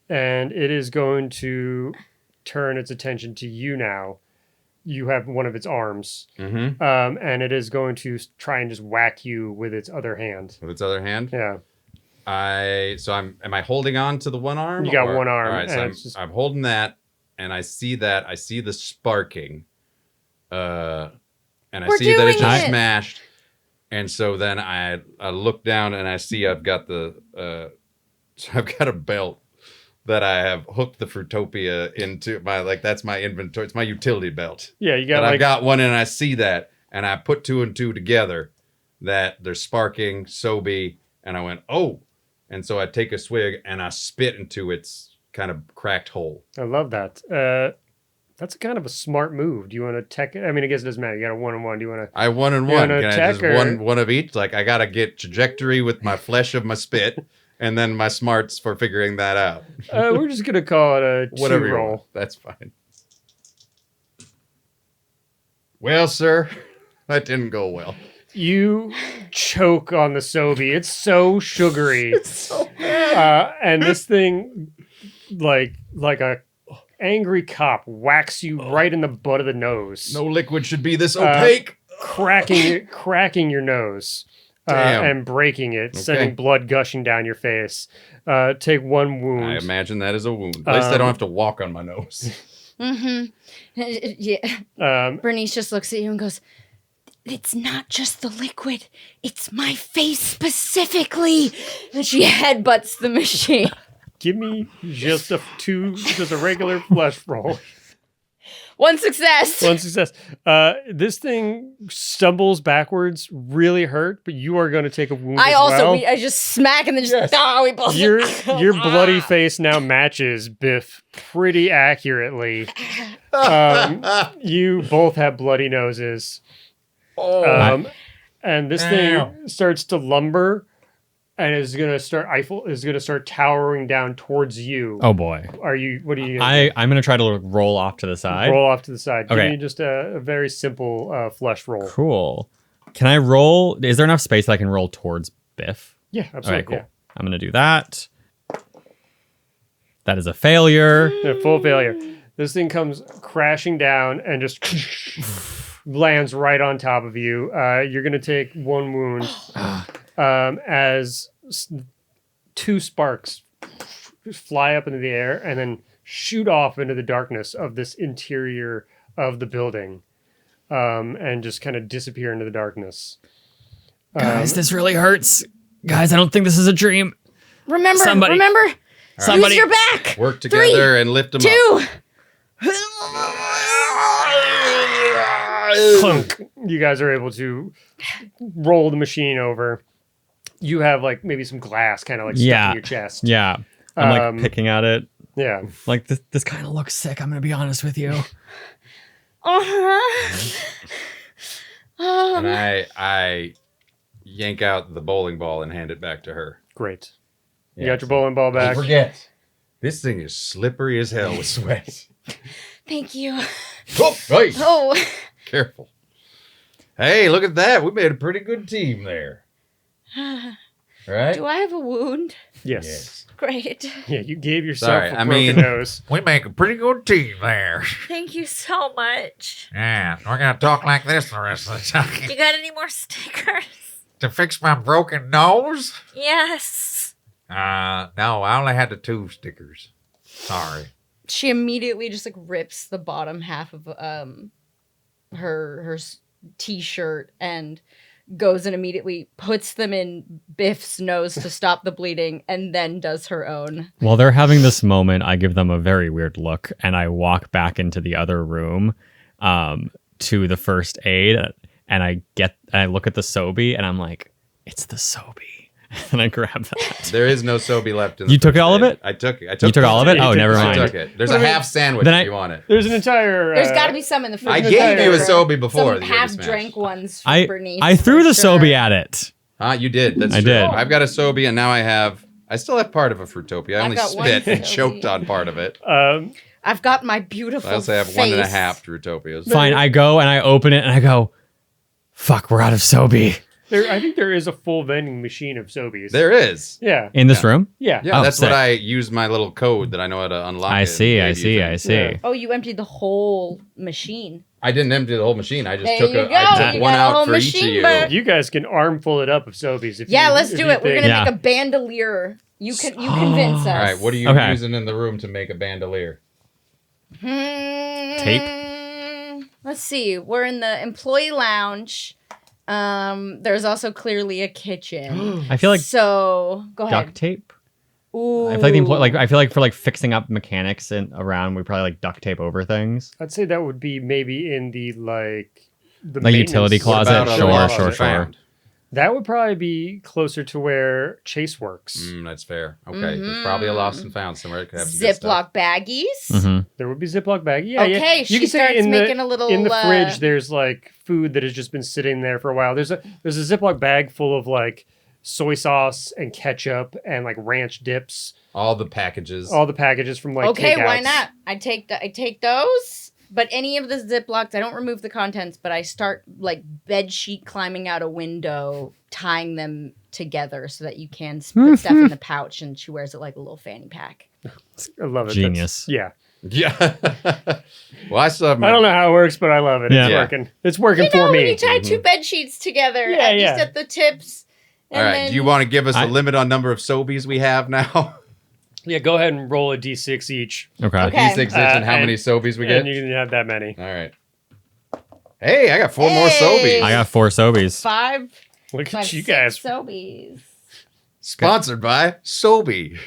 it is going to turn its attention to you now. You have one of its arms. Mm-hmm. And it is going to try and just whack you with its other hand. With its other hand. Yeah. Am I holding on to the one arm? You got one arm, All right, so and it's just- I'm holding that, and I see the sparking, and I We're see that it doing just it. smashed, and so then I look down and I see I've got so I've got a belt that I have hooked the Fruitopia into that's my inventory. It's my utility belt. Yeah, you got But I've like got one, and I see that, and I put two and two together that they're sparking, so be, and I went, oh. And so I take a swig and I spit into its kind of cracked hole. I love that. That's kind of a smart move. Do you want to tech it? I mean, I guess it doesn't matter. You got a 1-on-1. Do you want to? I one and You one. wanna Can I tech just or- one of each? Like I gotta get trajectory with my flesh of my spit, and then my smarts for figuring that out. We're just gonna call it a Whatever two you roll. want. That's fine. Well, sir, that didn't go well. You choke on the Sobe. It's so sugary. And this thing, like a angry cop, whacks you right in the butt of the nose, No liquid should be this opaque. cracking your nose. Damn. And breaking it, Okay. sending blood gushing down your face. Take one wound. I imagine that is a wound. At least I don't have to walk on my nose. Yeah. Bernice just looks at you and goes, "It's not just the liquid, it's my face specifically." And she headbutts the machine. Give me just a regular flesh roll. One success. One success. This thing stumbles backwards, really hurt, but you are going to take a wound. I as also, well. I just smack and then just, we both. Your bloody face now matches Biff pretty accurately. You both have bloody noses. And this thing starts to lumber and is gonna start towering down towards you. Oh boy. What are you gonna I'm gonna try to roll off to the side. roll off to the side? Okay. Give me just a very simple flesh roll. Cool. Can I roll? Is there enough space that I can roll towards Biff? Yeah, absolutely. Okay, cool. I'm gonna do that. That is a failure. Yeah, full failure. This thing comes crashing down and just lands right on top of you. You're gonna take one wound as two sparks fly up into the air and then shoot off into the darkness of this interior of the building, and just kind of disappear into the darkness. Guys, this really hurts. Guys, I don't think this is a dream. Remember, Somebody- use your back. Work together and lift them up. 2. Clunk. You guys are able to roll the machine over. You have like maybe some glass kind of like stuck in your chest. Yeah. I'm like picking at it. Yeah. Like this kind of looks sick. I'm gonna be honest with you. And I yank out the bowling ball and hand it back to her. Great. You got your bowling ball back. Don't forget, this thing is slippery as hell with sweat. Thank you. Oh, hey, Oh, careful. Hey, look at that. We made a pretty good team there. Right? Do I have a wound? Yes. Great. Yeah, you gave yourself Sorry, a I broken mean- nose. We make a pretty good team there. Thank you so much. Yeah, we're gonna talk like this the rest of the time. You got any more stickers? To fix my broken nose? Yes. No, I only had the 2 stickers. Sorry. She immediately just like rips the bottom half of her t-shirt and goes and immediately puts them in Biff's nose to stop the bleeding and then does her own. While they're having this moment, I give them a very weird look and I walk back into the other room to the first aid and I look at the Sobe and I'm like, it's the Sobe. And I grab that. There is no Sobe left in the You took first all of aid. it? I took it. You took all of it? Oh, never I mind. took it. There's a half sandwich Then if you want it. There's an entire. There's got to be some in the fridge. I gave you a Sobe before. Some that you had to half-drank smash. ones for I Bernice. threw for the sure. Sobe at it. You did. That's I true. did. I've got a Sobe and now I still have part of a Fruitopia. I I've only got one spit and Sobe. choked on part of it. I've got my beautiful I also have face. 1.5 Fruitopias. Fine, I go and I open it and I go, fuck, we're out of Sobe. I think there is a full vending machine of Sobeys. There is. Yeah. In this room? Yeah. Yeah, Oh, that's sick. what I use my little code that I know how to unlock. I it see, and I give you see, I things. see. Yeah. Oh, you emptied the whole machine. I didn't empty the whole machine. I just There took you I go. took You one got a whole out for each of machine you. back. You guys can armful it up of Sobeys. Yeah, let's do it. We're gonna Yeah. make a bandolier. You convince us. All right, what are you Okay. using in the room to make a bandolier? Tape? Let's see. We're in the employee lounge. There's also clearly a kitchen. I feel like So go duct ahead. tape. Ooh. I feel like I feel like for like fixing up mechanics and around, we probably like duct tape over things. I'd say that would be maybe in the the Like maintenance utility closet, What about sure, lost sure, and sure. found? That would probably be closer to where Chase works. That's fair. Okay, there's probably a lost and found somewhere. It could have some good stuff. Ziploc baggies. Mm-hmm. There would be Ziploc bag. Yeah, Okay, yeah. she can say starts in making a little, in the fridge. There's like food that has just been sitting there for a while. There's a Ziploc bag full of like soy sauce and ketchup and like ranch dips. All the packages. All the packages from like Okay, why takeouts. not? I take those. But any of the Ziplocs, I don't remove the contents, but I start like bed sheet climbing out a window, tying them together so that you can put stuff in the pouch, and she wears it like a little fanny pack. I love it. Genius. Yeah. Yeah. Well, I still have my. I don't know how it works, but I love it. Yeah. It's Yeah. working. It's working You know, for when me. you tie two bed sheets together, Yeah, just yeah. at the tips. All right. then- Do you want to give us I- a limit on number of Sobies we have now? Yeah, go ahead and roll a d6 each. Okay. Okay. D6 each and how and- many Sobies we get? And you can have that many. All right. Hey, I got 4 more Hey! Sobies. I got 4 Sobies. 5 Look times at you 6 guys. Sobies. Sponsored by Sobe.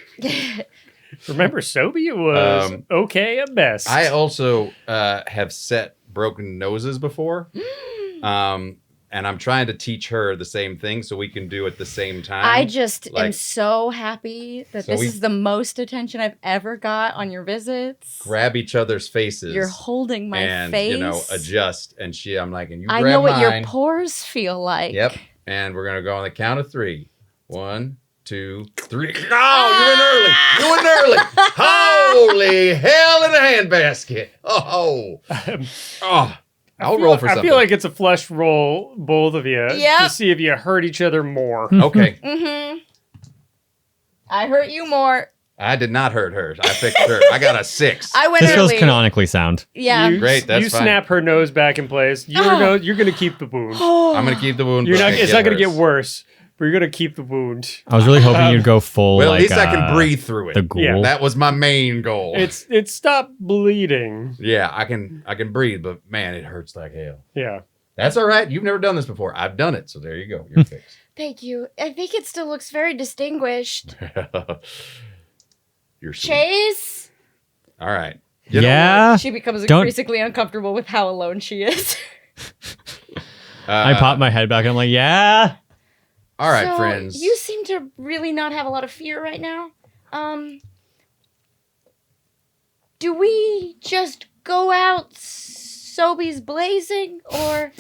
Remember, Sobe was Um, okay at best. I also have set broken noses before. And I'm trying to teach her the same thing so we can do it at the same time. I just am like- so happy that So this we- is the most attention I've ever got on your visits. grab each other's faces. You're holding my and, face. adjust. And I'm like, and you I grab know what your mine. pores feel like. Yep. And we're gonna go on the count of 3. 1, 2, 3. Oh, you went early. You went early. Holy hell in a handbasket. Oh. Oh. I'll roll for something. I feel like it's a flesh roll, both of you, Yep. to see if you hurt each other more. Okay. Mm-hmm. I hurt you more. I did not hurt her. I picked her. I got a 6. I went This feels early. canonically sound. Yeah. Great, that's you fine. snap her nose back in place. Your Oh. nose, you're gonna keep the wound. I'm gonna keep the wound. You're but not. I It's not gonna get hers. worse, but you're gonna keep the wound. I was really hoping you'd go full. Well, at like, least I can breathe through it. The ghoul. Yeah. That was my main goal. It's stopped bleeding. Yeah, I can breathe, but man, it hurts like hell. Yeah. That's all right. You've never done this before. I've done it, so there you go. You're fixed. Thank you. I think it still looks very distinguished. You're sweet. Chase? All right. You know Yeah. She becomes Don't- increasingly uncomfortable with how alone she is. what? I pop my head back and I'm like, yeah. All right, So, friends. You seem to really not have a lot of fear right now. Do we just go out Sobeys blazing, or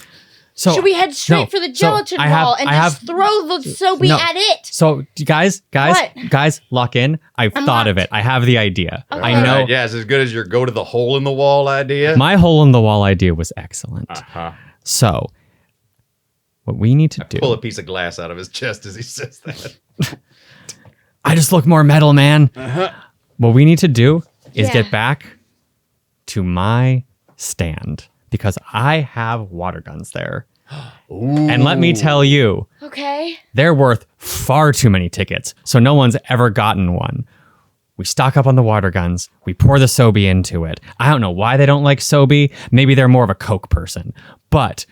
So should we head straight no, for the so gelatin I have- wall and I just have- throw the Sobe No. at it? So guys, What? lock in. I've I'm thought of locked. it. I have the idea. Okay. I All know right, yeah, it's as good as your go to the hole in the wall idea. my hole in the wall idea was excellent. Uh-huh. So What we need to do. Pull a piece of glass out of his chest as he says that. I just look more metal, man. What we need to do is Yeah. get back to my stand because I have water guns there. And let me tell you, Okay. they're worth far too many tickets, so no one's ever gotten one. We stock up on the water guns. We pour the Sobe into it. I don't know why they don't like Sobe. Maybe they're more of a Coke person. But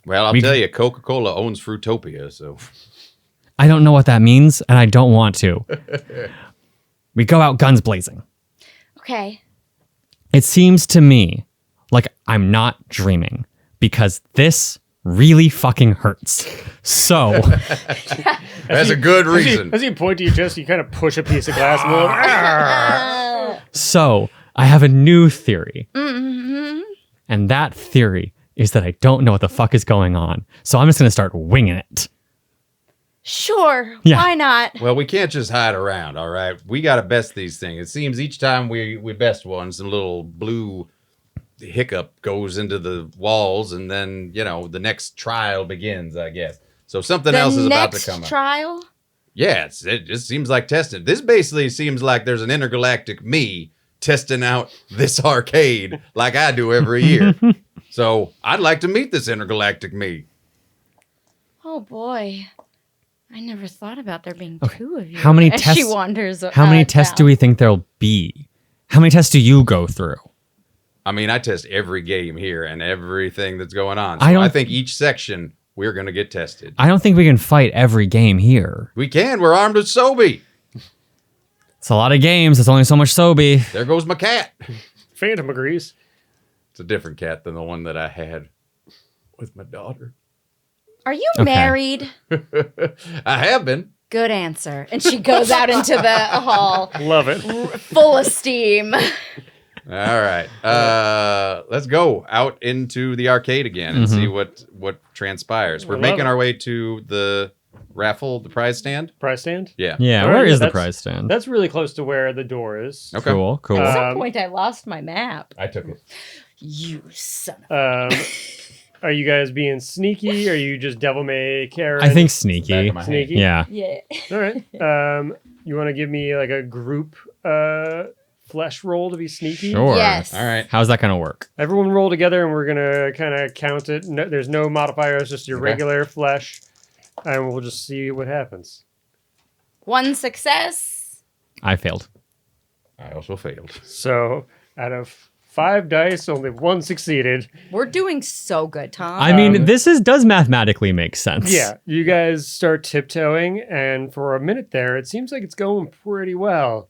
Well, I'll tell you, Coca-Cola owns Fruitopia, so... I don't know what that means, and I don't want to. We go out guns blazing. Okay. It seems to me like I'm not dreaming because this really fucking hurts. So, That's a good reason. As you point to your chest, you kind of push a piece of glass and go, "Argh." so I have a new theory. And that theory is that I don't know what the fuck is going on. So I'm just going to start winging it. Sure. Yeah. Why not? Well, we can't just hide around, all right? We got to best these things. It seems each time we best one, some little blue hiccup goes into the walls, and then, the next trial begins, I guess. So something else is about to come next up. trial? Yeah, it just seems like testing. This basically seems like there's an intergalactic me testing out this arcade like I do every year. So I'd like to meet this intergalactic me. Oh boy. I never thought about there being two of you. How many as tests? She wanders. How many tests do we think there'll be? How many tests do you go through? I mean, I test every game here and everything that's going on. So I don't- I think each section we're going to get tested. I don't think we can fight every game here. We can. We're armed with Sobe. It's a lot of games. It's only so much Sobe. There goes my cat. Phantom agrees. It's a different cat than the one that I had with my daughter. Are you Okay. married? I have been. Good answer. And she goes out into the hall Love it. full of steam. All right. Let's go out into the arcade again and see what transpires. We're Love making it. our way to the raffle, the prize stand. Prize stand? Yeah. Yeah, All where right, is the that's- prize stand? That's really close to where the door is. Okay. Cool, cool. At some point, I lost my map. I took it. You son of Are you guys being sneaky? Are you just devil may care? I think Back sneaky. of my hand. Sneaky? Yeah. Yeah. All right. You want to give me like a group flesh roll to be sneaky? Sure. Yes. All right. How's that going to work? Everyone roll together and we're going to kind of count it. No, there's no modifiers, just your Okay. regular flesh. And we'll just see what happens. One success. I failed. I also failed. So out of 5 dice, only 1 succeeded. We're doing so good, Tom. I mean, this does mathematically make sense. Yeah, you guys start tiptoeing, and for a minute there, it seems like it's going pretty well.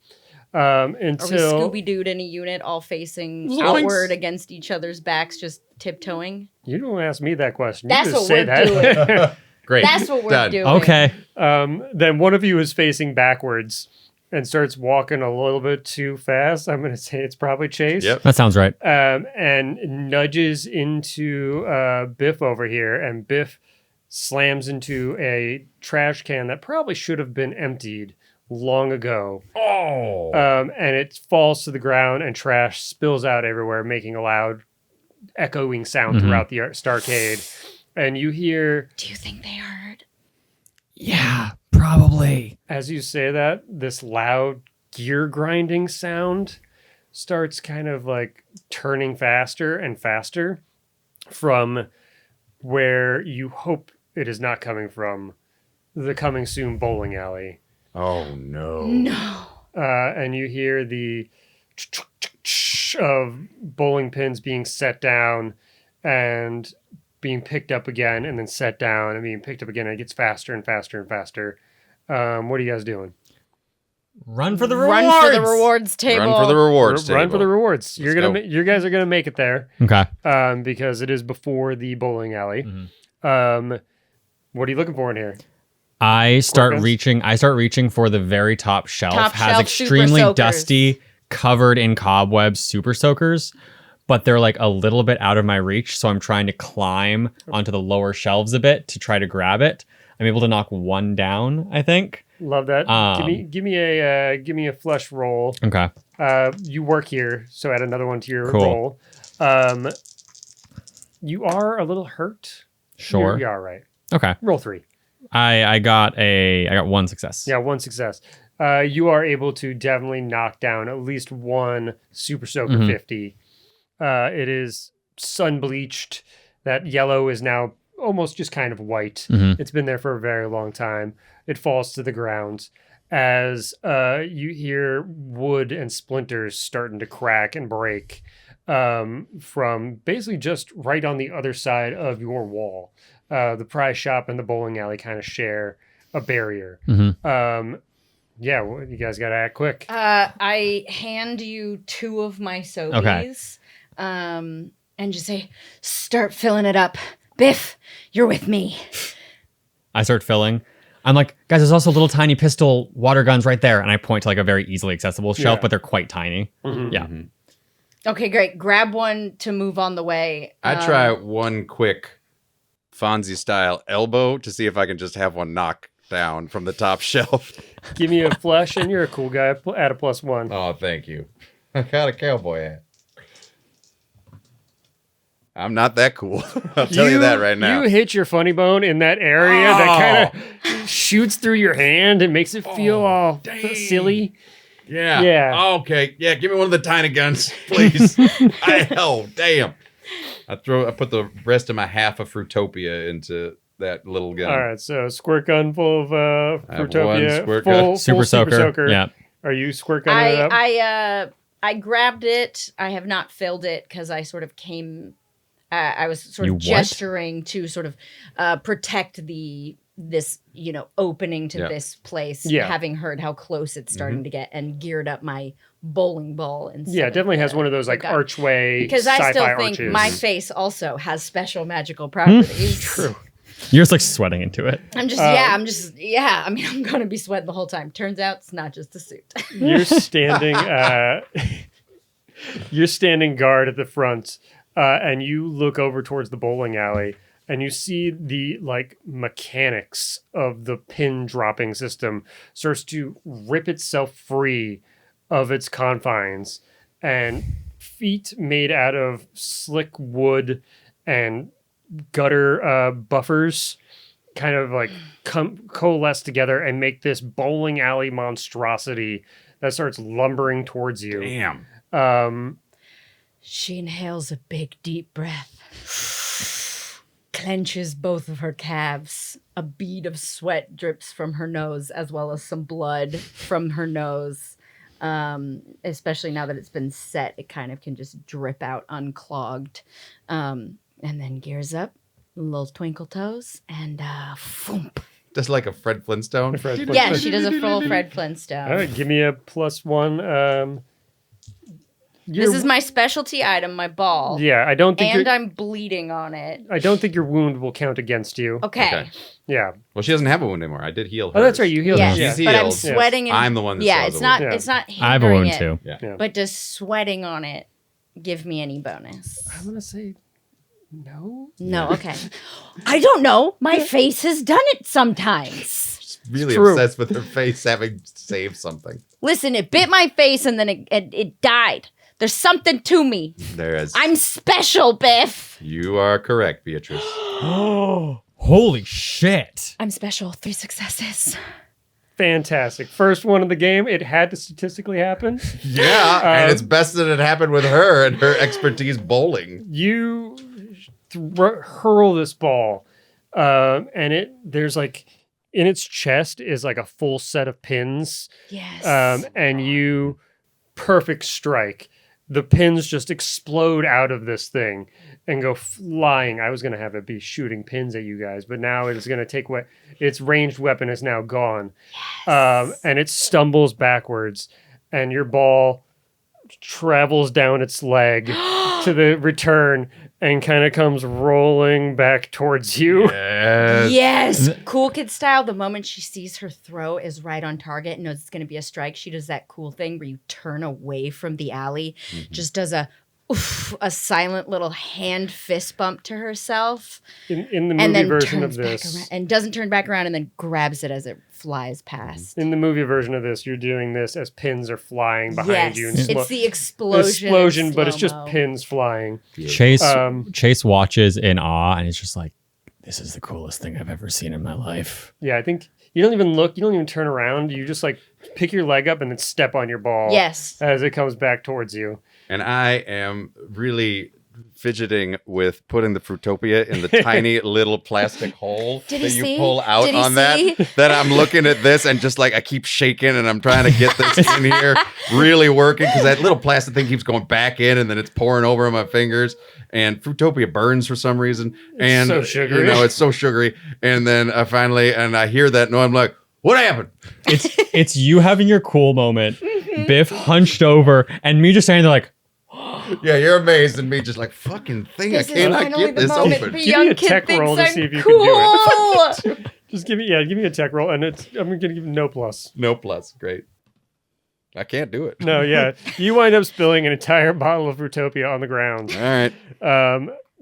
Are we Until Scooby-Dooed in a unit, all facing Zoinks. outward against each other's backs, just tiptoeing? you don't ask me that question. That's you just what say we're that. Great. That's what we're Done. doing. Okay. Then one of you is facing backwards and starts walking a little bit too fast. I'm going to say it's probably Chase. Yep. That sounds right. And nudges into Biff over here, and Biff slams into a trash can that probably should have been emptied long ago. Oh. And it falls to the ground, and trash spills out everywhere, making a loud echoing sound throughout the Starcade. And you hear, Do you think they heard? Yeah, probably. as you say that, this loud gear grinding sound starts kind of like turning faster and faster from where you hope it is not coming from, the coming soon bowling alley. Oh, no. No. And you hear the of bowling pins being set down and being picked up again, and then set down and being picked up again. And it gets faster and faster and faster. What are you guys doing? Run for the rewards. Run for the rewards table. Run for the rewards Run for the table. rewards. You're Let's gonna, go. you guys are gonna make it there, Okay. because it is before the bowling alley. What are you looking for in here? I start guns? reaching for the very top shelf. Top has shelf super extremely soakers. dusty, covered in cobwebs super soakers, but they're like a little bit out of my reach, so I'm trying to climb onto the lower shelves a bit to try to grab it. I'm able to knock one down, I think. Love that. Give me a flesh roll. Okay. You work here, so add another one to your Cool. roll. You are a little hurt. Sure. You're all right. Okay. Roll 3. I got one success. Yeah, 1 success. You are able to definitely knock down at least one Super Soaker 50. It is sun bleached. That yellow is now almost just kind of white. It's been there for a very long time. It falls to the ground as you hear wood and splinters starting to crack and break from basically just right on the other side of your wall. The prize shop and the bowling alley kind of share a barrier. Yeah, well, you guys got to act quick. I hand you 2 of my soapies and just say, start filling it up. Biff, you're with me. I start filling. I'm like, guys, there's also little tiny pistol water guns right there. And I point to like a very easily accessible shelf, but they're quite tiny. Yeah. Okay, great. Grab one to move on the way. I try one quick Fonzie style elbow to see if I can just have one knock down from the top shelf. Give me a flesh, and you're a cool guy. Add a +1. Oh, thank you. I got a cowboy hat. I'm not that cool. I'll tell you that right now. You hit your funny bone in that area that kind of shoots through your hand and makes it feel all silly. Yeah. Yeah. Okay. Yeah. Give me one of the tiny guns, please. Damn. I put the rest of my half of Fruitopia into that little gun. All right. So squirt gun full of Fruitopia. Squirt full, gun. full Super soaker. Yeah. Are you squirt gunning it up? I grabbed it. I have not filled it because I sort of came. I was sort You of what? gesturing to sort of protect this opening to this place, having heard how close it's starting to get, and geared up my bowling ball. And Yeah, it definitely has one of those like archway because I still sci-fi think arches. my face also has special magical properties. True. You're just like sweating into it. I'm I'm gonna be sweating the whole time. Turns out it's not just a suit. You're standing. You're standing guard at the front, and you look over towards the bowling alley, and you see the like mechanics of the pin dropping system starts to rip itself free of its confines, and feet made out of slick wood and gutter buffers kind of like coalesce together and make this bowling alley monstrosity that starts lumbering towards you. Damn. She inhales a big, deep breath, clenches both of her calves. A bead of sweat drips from her nose, as well as some blood from her nose. Especially now that it's been set, it kind of can just drip out unclogged. And then gears up, little twinkle toes, and foomp. Just like a Fred Flintstone. Yeah, she does a full Fred Flintstone. All right, give me a +1. This is my specialty item, my ball. Yeah, I don't think. And I'm bleeding on it. I don't think your wound will count against you. Okay. Yeah. Well, she doesn't have a wound anymore. I did heal her. Oh, that's right. You healed. Yes, her. She's but I'm healed. sweating. And, I'm the one that yeah, still it's has a not. wound. It's not. I have a wound hindering too. it, Yeah. But does sweating on it give me any bonus? I'm gonna say no. No. Okay. I don't know. My face has done it sometimes. She's really True. obsessed with her face having saved something. Listen, it bit my face and then it died. There's something to me. There is. I'm special, Biff. You are correct, Beatrice. Holy shit. I'm special. 3 successes. Fantastic. First one of the game. It had to statistically happen. Yeah, and it's best that it happened with her and her expertise bowling. You hurl this ball, and there's like in its chest is like a full set of pins. Yes. And you perfect strike. The pins just explode out of this thing and go flying. I was going to have it be shooting pins at you guys, but now it is going to take what its ranged weapon is now gone. Yes. And it stumbles backwards, and your ball travels down its leg to the return and kind of comes rolling back towards you. Yes. Cool kid style. The moment she sees her throw is right on target and knows it's going to be a strike, she does that cool thing where you turn away from the alley, just does a silent little hand fist bump to herself. In the and movie then version of turns back this. around, and doesn't turn back around and then grabs it as it flies past. In the movie version of this, you're doing this as pins are flying behind you. And it's the explosion. but it's just slow-mo. pins flying. Chase watches in awe and is just like, this is the coolest thing I've ever seen in my life. Yeah, I think you don't even look. You don't even turn around. You just like pick your leg up and then step on your ball. Yes. As it comes back towards you. And I am really fidgeting with putting the Fruitopia in the tiny little plastic hole Did that he you see? pull out Did he on that. see? That I'm looking at this and just like I keep shaking and I'm trying to get this in here really working because that little plastic thing keeps going back in and then it's pouring over my fingers. And Fruitopia burns for some reason. And so sugary. You know, it's so sugary. And then I finally I hear that and I'm like, what happened? It's you having your cool moment, Biff hunched over, and me just standing there like, Yeah, you're amazed and me just like fucking thing. I This is cannot finally get the this moment open. the Give me young a kid tech thinks roll to I'm see if you cool. can do it. Just give me a tech roll, and I'm gonna give you no plus. No plus. Great. I can't do it. No, yeah, you wind up spilling an entire bottle of Fruitopia on the ground. All right.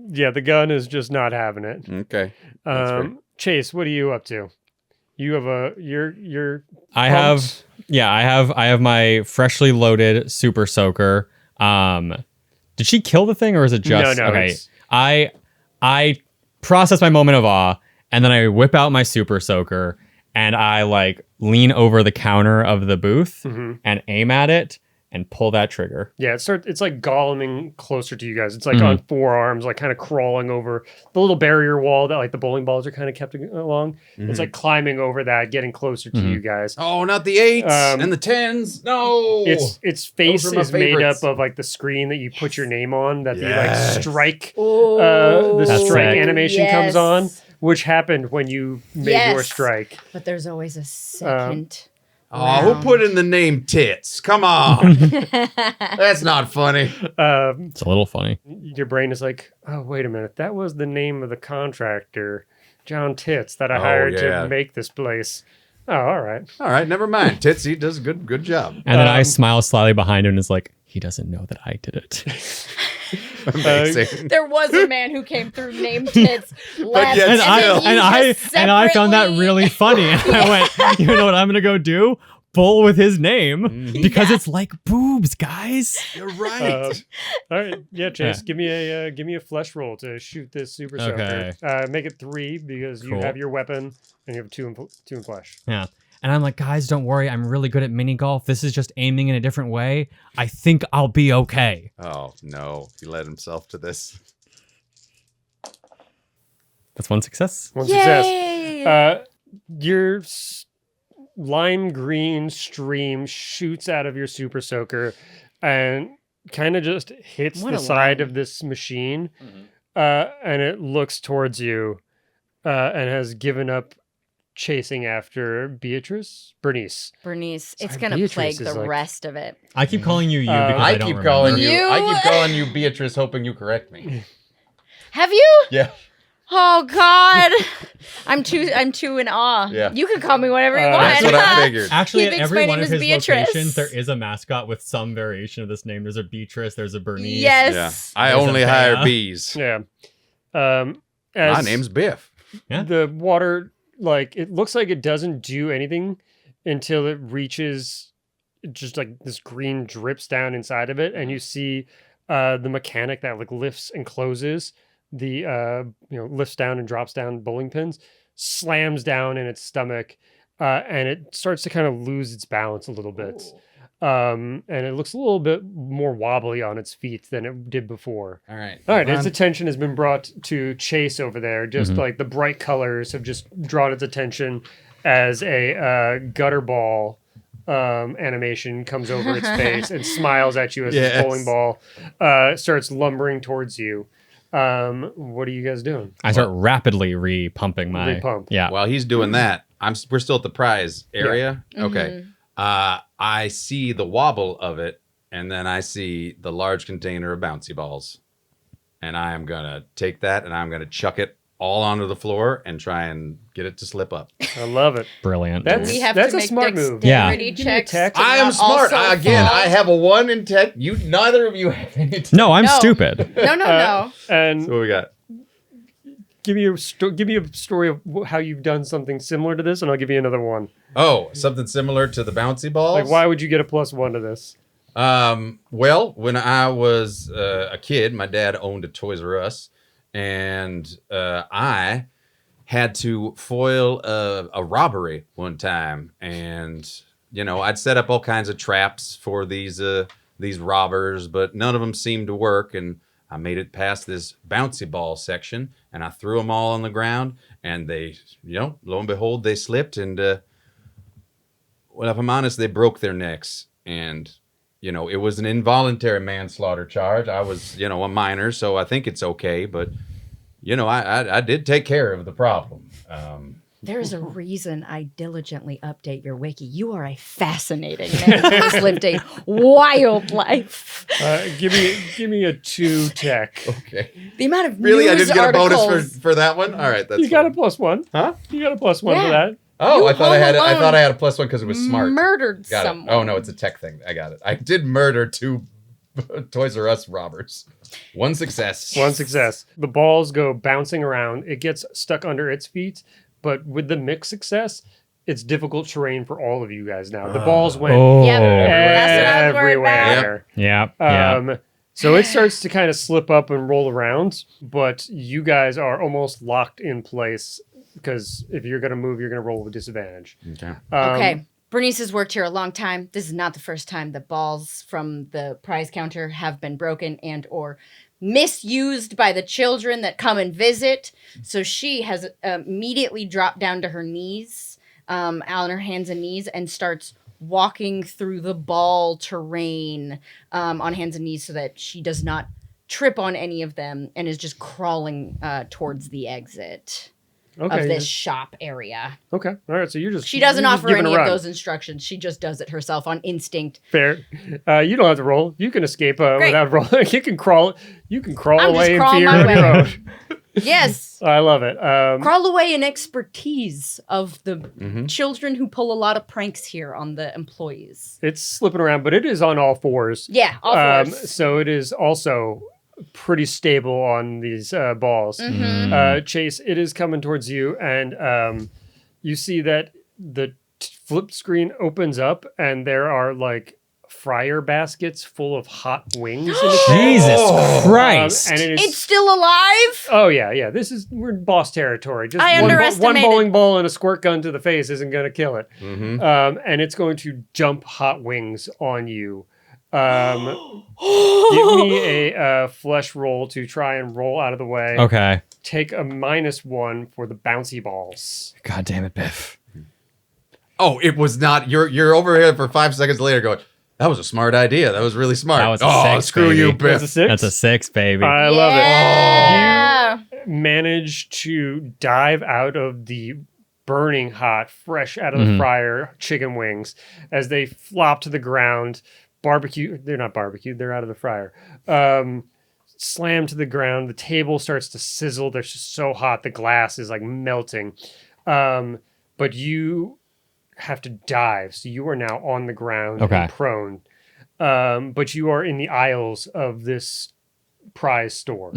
Yeah, the gun is just not having it. Okay. That's fair. Chase, what are you up to? You have you're I pumped? have my freshly loaded super soaker. Did she kill the thing or is it just No, okay? it's- I process my moment of awe and then I whip out my super soaker and I like lean over the counter of the booth and aim at it and pull that trigger. Yeah, it's like goleming closer to you guys. It's like on forearms, like kind of crawling over the little barrier wall that like the bowling balls are kind of kept along. It's like climbing over that, getting closer to you guys. Oh, not the 8s and the 10s. No. Its face Those are my is made favorites. up of like the screen that you put your name on. That Yes. the like strike, Oh, That's strike sick. animation comes on, which happened when you made your Yes. strike. But there's always a second. Oh, who put in the name Tits? Come on. That's not funny. It's a little funny. Your brain is like, oh, wait a minute. That was the name of the contractor, John Tits, that I hired yeah. to make this place. Oh, all right. All right, never mind. Tits, he does a good job. And then I smile slyly behind him and is like, he doesn't know that I did it. Amazing. There was a man who came through named Tits last yet and still. then you just I found that separately- really funny. And I went, you know what I'm gonna go do? Bull with his name because it's like boobs, guys. You're right. All right. Yeah, Chase, Yeah. give me a flesh roll to shoot this super Okay. soaker. Make it 3 because you Cool. have your weapon and you have 2 in flesh. Yeah. And I'm like, guys, don't worry. I'm really good at mini golf. This is just aiming in a different way. I think I'll be okay. Oh no, he led himself to this. That's one success. One Yay! success. Your lime green stream shoots out of your super soaker and kind of just hits What the a side line. of this machine. And it looks towards you and has given up chasing after Bernice. Bernice, it's Sorry, gonna Beatrice plague is the like- rest of it. I keep calling you because I don't remember. I keep calling you Beatrice, hoping you correct me. Have you? Yeah. Oh God, I'm too in awe. Yeah. You can call me whatever you want. That's what I figured. Actually, He at thinks every my one name of is his Beatrice. locations, there is a mascot with some variation of this name. There's a Beatrice, there's a Bernice. Yes. Yeah. I There's a only Bea. hire bees. Yeah. My As name's Biff. Yeah. the water, like, it looks like it doesn't do anything until it reaches just like this green drips down inside of it. And you see the mechanic that like lifts and closes the, lifts down and drops down bowling pins, slams down in its stomach. And it starts to kind of lose its balance a little bit. And it looks a little bit more wobbly on its feet than it did before. All right. All right, its attention has been brought to Chase over there. Just like the bright colors have just drawn its attention as a gutter ball animation comes over its face and smiles at you as Yes. this bowling ball starts lumbering towards you. What are you guys doing? I start rapidly re-pumping my... Re-pump. Yeah. While he's doing that, we're still at the prize area. Okay. I see the wobble of it, and then I see the large container of bouncy balls. And I am gonna take that and I'm gonna chuck it all onto the floor and try and get it to slip up. I love it. Brilliant. That's- We have That's to a make smart move. dexterity Yeah. Give me a checks. tech. to I am not smart. also Again, fall. I have a 1 in tech. Neither of you have any. No, I'm No. stupid. No. And So what we got? give me a story of how you've done something similar to this, and I'll give you another one. Oh, something similar to the bouncy balls. Like, why would you get a +1 to this? Well, when I was a kid, my dad owned a Toys R Us, and I had to foil a robbery one time, and I'd set up all kinds of traps for these robbers, but none of them seemed to work. And I made it past this bouncy ball section, and I threw them all on the ground, and they, lo and behold, they slipped, and well, if I'm honest, they broke their necks, and it was an involuntary manslaughter charge. I was, a minor, so I think it's okay, but I did take care of the problem. There's a reason I diligently update your wiki. You are a fascinating man who has lived a wild life. Give me a 2 tech. Okay. The amount of Really? I news didn't get a articles. bonus for that one? All right, that's You got a fine. +1. Huh? You got a +1 for Yeah. that. Oh, You I thought I had Home I had a +1 because it was smart. Murdered Got it. someone. Oh no, it's a tech thing. I got it. I did murder 2 Toys R Us robbers. 1 success. 1 success. The balls go bouncing around. It gets stuck under its feet, but with the mixed success, it's difficult terrain for all of you guys now. The balls went Yep. That's what I was worried about. everywhere. Yeah. So it starts to kind of slip up and roll around, but you guys are almost locked in place because if you're going to move, you're going to roll with disadvantage. Okay. Okay. Bernice has worked here a long time. This is not the first time that balls from the prize counter have been broken and or misused by the children that come and visit. So she has immediately dropped down to her knees, on her hands and knees, and starts walking through the ball terrain on hands and knees so that she does not trip on any of them and is just crawling towards the exit of this shop area. Okay. All right. So She doesn't you're just offer giving any a of run. those instructions. She just does it herself on instinct. Fair. You don't have to roll. You can escape without rolling. You can crawl. You can crawl I'm just away in crawling fear my on your way. own. Yes. I love it. Crawl away in expertise of the children who pull a lot of pranks here on the employees. It's slipping around, but it is on all fours. Yeah, all fours. So it is also pretty stable on these balls. Chase, it is coming towards you, and you see that the flip screen opens up, and there are like fryer baskets full of hot wings. in the Jesus Christ. and it is, It's still alive? oh yeah. We're in boss territory. Just I one underestimated. bowling ball and a squirt gun to the face isn't going to kill it. And it's going to jump hot wings on you. Give me a flesh roll to try and roll out of the way. Okay. Take a -1 for the bouncy balls. God damn it, Biff. Oh, it was not. You're over here for 5 seconds later going, that was a smart idea. That was really smart. That was a oh, 6, screw baby. you, That's Biff. a 6. That's a 6, baby. I love it. Yeah. You manage to dive out of the burning hot, fresh out of the fryer chicken wings as they flop to the ground. They're not barbecued, they're out of the fryer. Slam to the ground. The table starts to sizzle. They're just so hot. The glass is like melting. But you have to dive. So you are now on the ground Okay. and prone. But you are in the aisles of this prize store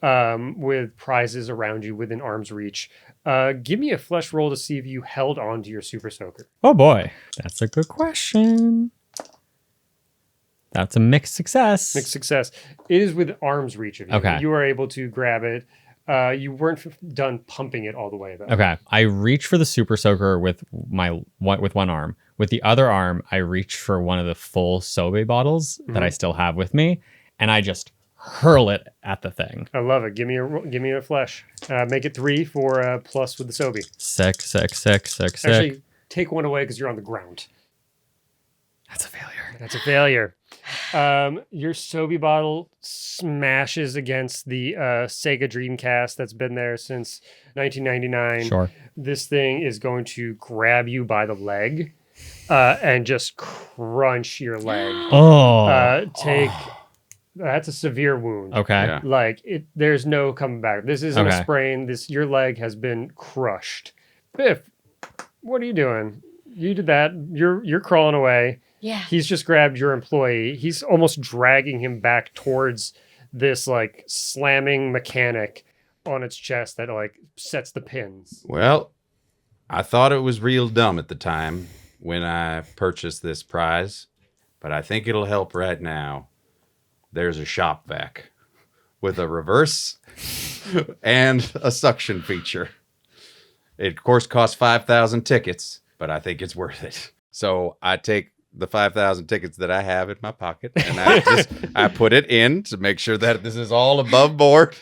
with prizes around you within arm's reach. Give me a flesh roll to see if you held on to your super soaker. Oh boy. That's a good question. That's a mixed success. Mixed success. It is with arm's reach of you. Okay. You are able to grab it. You weren't done pumping it all the way, though. Okay. I reach for the super soaker with one arm. With the other arm, I reach for one of the full Sobe bottles that I still have with me, and I just hurl it at the thing. I love it. Give me a flesh. Make it 3 for plus with the Sobe. Sick. Actually, take one away because you're on the ground. That's a failure. That's a failure. Your Sobe bottle smashes against the Sega Dreamcast that's been there since 1999. Sure. This thing is going to grab you by the leg and just crunch your leg. Oh. That's a severe wound. Okay. Yeah. Like there's no coming back. This isn't a Okay. sprain. Your leg has been crushed. Biff, what are you doing? You did that. You're crawling away. Yeah. He's just grabbed your employee. He's almost dragging him back towards this like slamming mechanic on its chest that like sets the pins. Well, I thought it was real dumb at the time when I purchased this prize, but I think it'll help right now. There's a shop vac with a reverse and a suction feature. It, of course, costs 5,000 tickets, but I think it's worth it. So I take the 5,000 tickets that I have in my pocket and I put it in to make sure that this is all above board.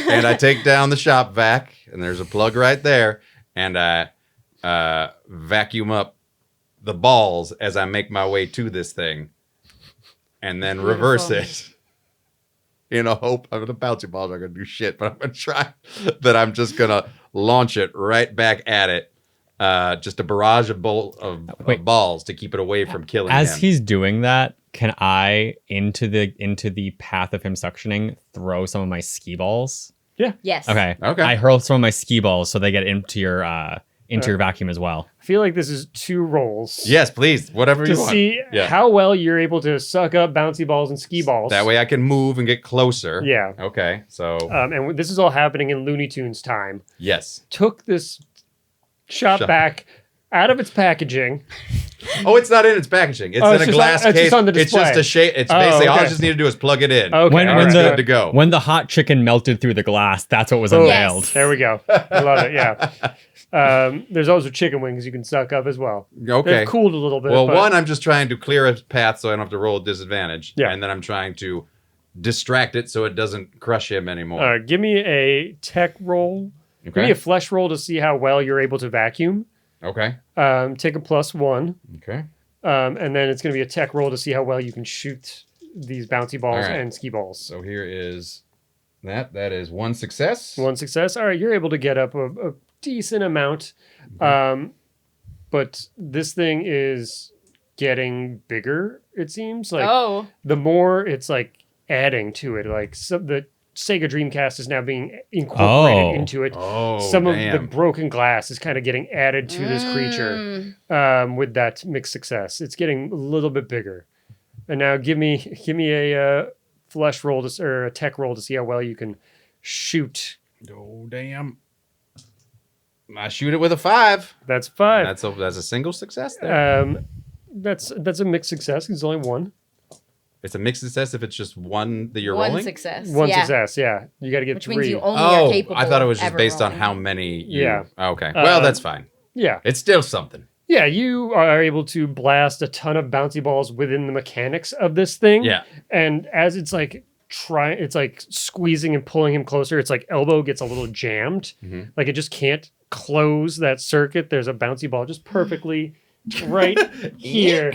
And I take down the shop vac, and there's a plug right there, and I vacuum up the balls as I make my way to this thing, and then reverse it. In a hope the bouncy balls are gonna do shit, but I'm gonna try that. I'm just gonna launch it right back at it. Just a barrage of balls to keep it away from killing him. As he's doing that, can I into the path of him suctioning throw some of my ski balls? Yeah. Yes. Okay. Okay. I hurl some of my ski balls so they get into your vacuum as well. I feel like this is 2 rolls. Yes, please. Whatever To you want. see how well you're able to suck up bouncy balls and ski balls. That way I can move and get closer. Yeah. Okay. So And this is all happening in Looney Tunes time. yes. Took this shop vac out of its packaging. Oh, it's not in its packaging. It's Oh, in it's a just glass on- it's case. just on the It's just display. a shape. It's Oh, basically all I okay. just need to do is plug it in. Okay. When It's the good to go. when the hot chicken melted through the glass, that's what was Oh, unveiled. There we go. I love it. Yeah. There's also chicken wings you can suck up as well. Okay. They've cooled a little bit. Well, but one, I'm just trying to clear a path so I don't have to roll a disadvantage. Yeah. And then I'm trying to distract it so it doesn't crush him anymore. give me a tech roll. Give me Okay. a flesh roll to see how well you're able to vacuum. Okay. Take a +1. Okay. And then it's going to be a tech roll to see how well you can shoot these bouncy balls All right. and ski balls. So here is that. That is 1 success. 1 success. All right, you're able to get up a decent amount. But this thing is getting bigger, it seems. Like Oh. the more it's like adding to it, like the Sega Dreamcast is now being incorporated into it. Oh, Some of the damn. broken glass is kind of getting added to this creature with that mixed success. It's getting a little bit bigger. And now give me a flesh roll or a tech roll to see how well you can shoot. Oh, damn. I shoot it with a 5. That's 5. That's a single success there. That's a mixed success. It's only 1. It's a mixed success if it's just one that you're One rolling? success. 1 yeah. success. Yeah, you got to get Which 3. means you only are Oh, capable I thought it was of just ever based on rolling. how many. Yeah. Okay. Well, that's fine. Yeah, It's still something. yeah. You are able to blast a ton of bouncy balls within the mechanics of this thing. Yeah. And as it's like it's like squeezing and pulling him closer. It's like elbow gets a little jammed. Like it just can't close that circuit. There's a bouncy ball just perfectly right here.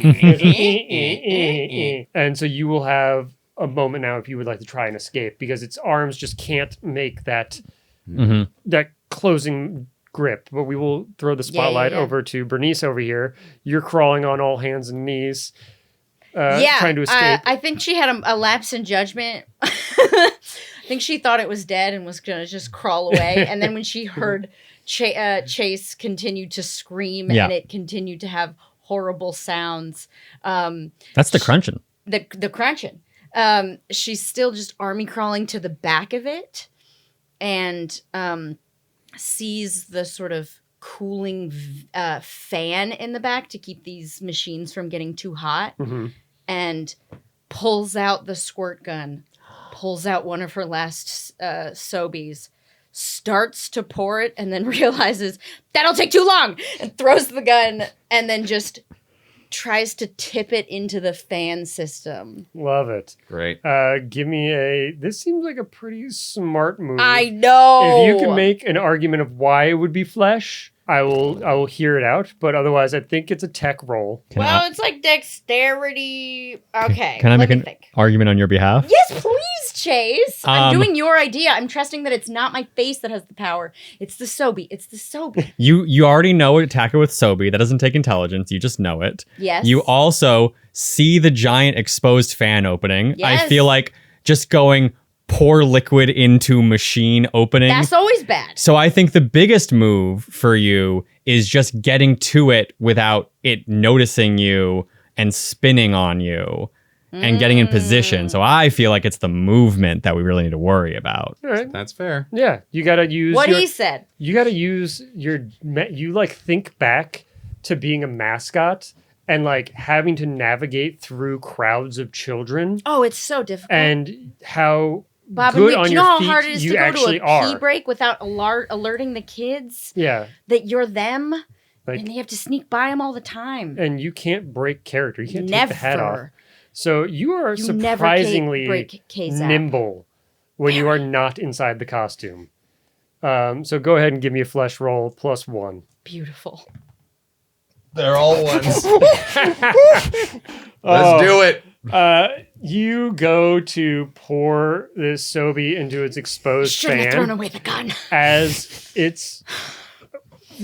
And so you will have a moment now if you would like to try and escape because its arms just can't make that that closing grip. But we will throw the spotlight yeah. over to Bernice over here. You're crawling on all hands and knees. Trying to escape. I think she had a lapse in judgment. I think she thought it was dead and was gonna just crawl away. And then when she heard Chase continue to scream and it continued to have horrible sounds, That's the crunching. the crunching. She's still just army crawling to the back of it, and sees the sort of cooling fan in the back to keep these machines from getting too hot. And pulls out the squirt gun, pulls out one of her last Sobies, starts to pour it, and then realizes that'll take too long, and throws the gun, and then just tries to tip it into the fan system. Love it. Great. Give me this seems like a pretty smart move. I know. If you can make an argument of why it would be flesh, I will hear it out. But otherwise, I think it's a tech roll. Well, it's like dexterity. Okay. Can I let make me an think. argument on your behalf? Yes, please, Chase. I'm Um, doing your idea. I'm trusting that it's not my face that has the power. It's the Sobi. It's the Sobi. You already know attack it with Sobi. That doesn't take intelligence. You just know it. Yes. You also see the giant exposed fan opening. Yes. I feel like just going pour liquid into machine opening. That's always bad. So I think the biggest move for you is just getting to it without it noticing you and spinning on you and getting in position. So I feel like it's the movement that we really need to worry about. All right. That's fair. Yeah, you got to use What your, he said. you got to use you like think back to being a mascot and like having to navigate through crowds of children Oh, it's so difficult. and how Bob good and Nick, on do you your know how feet hard it is you to go actually to a pee are. break without alerting the kids Yeah. that you're them? Like- and they have to sneak by them all the time. And you can't break character. You can't take the hat off. Never. So you are You never surprisingly break K-Zap. nimble when you are not inside the costume. So go ahead and give me a flesh roll +1. Beautiful. They're all ones. Let's do it. You go to pour this Sobe into its exposed Shouldn't have fan thrown away the gun. as it's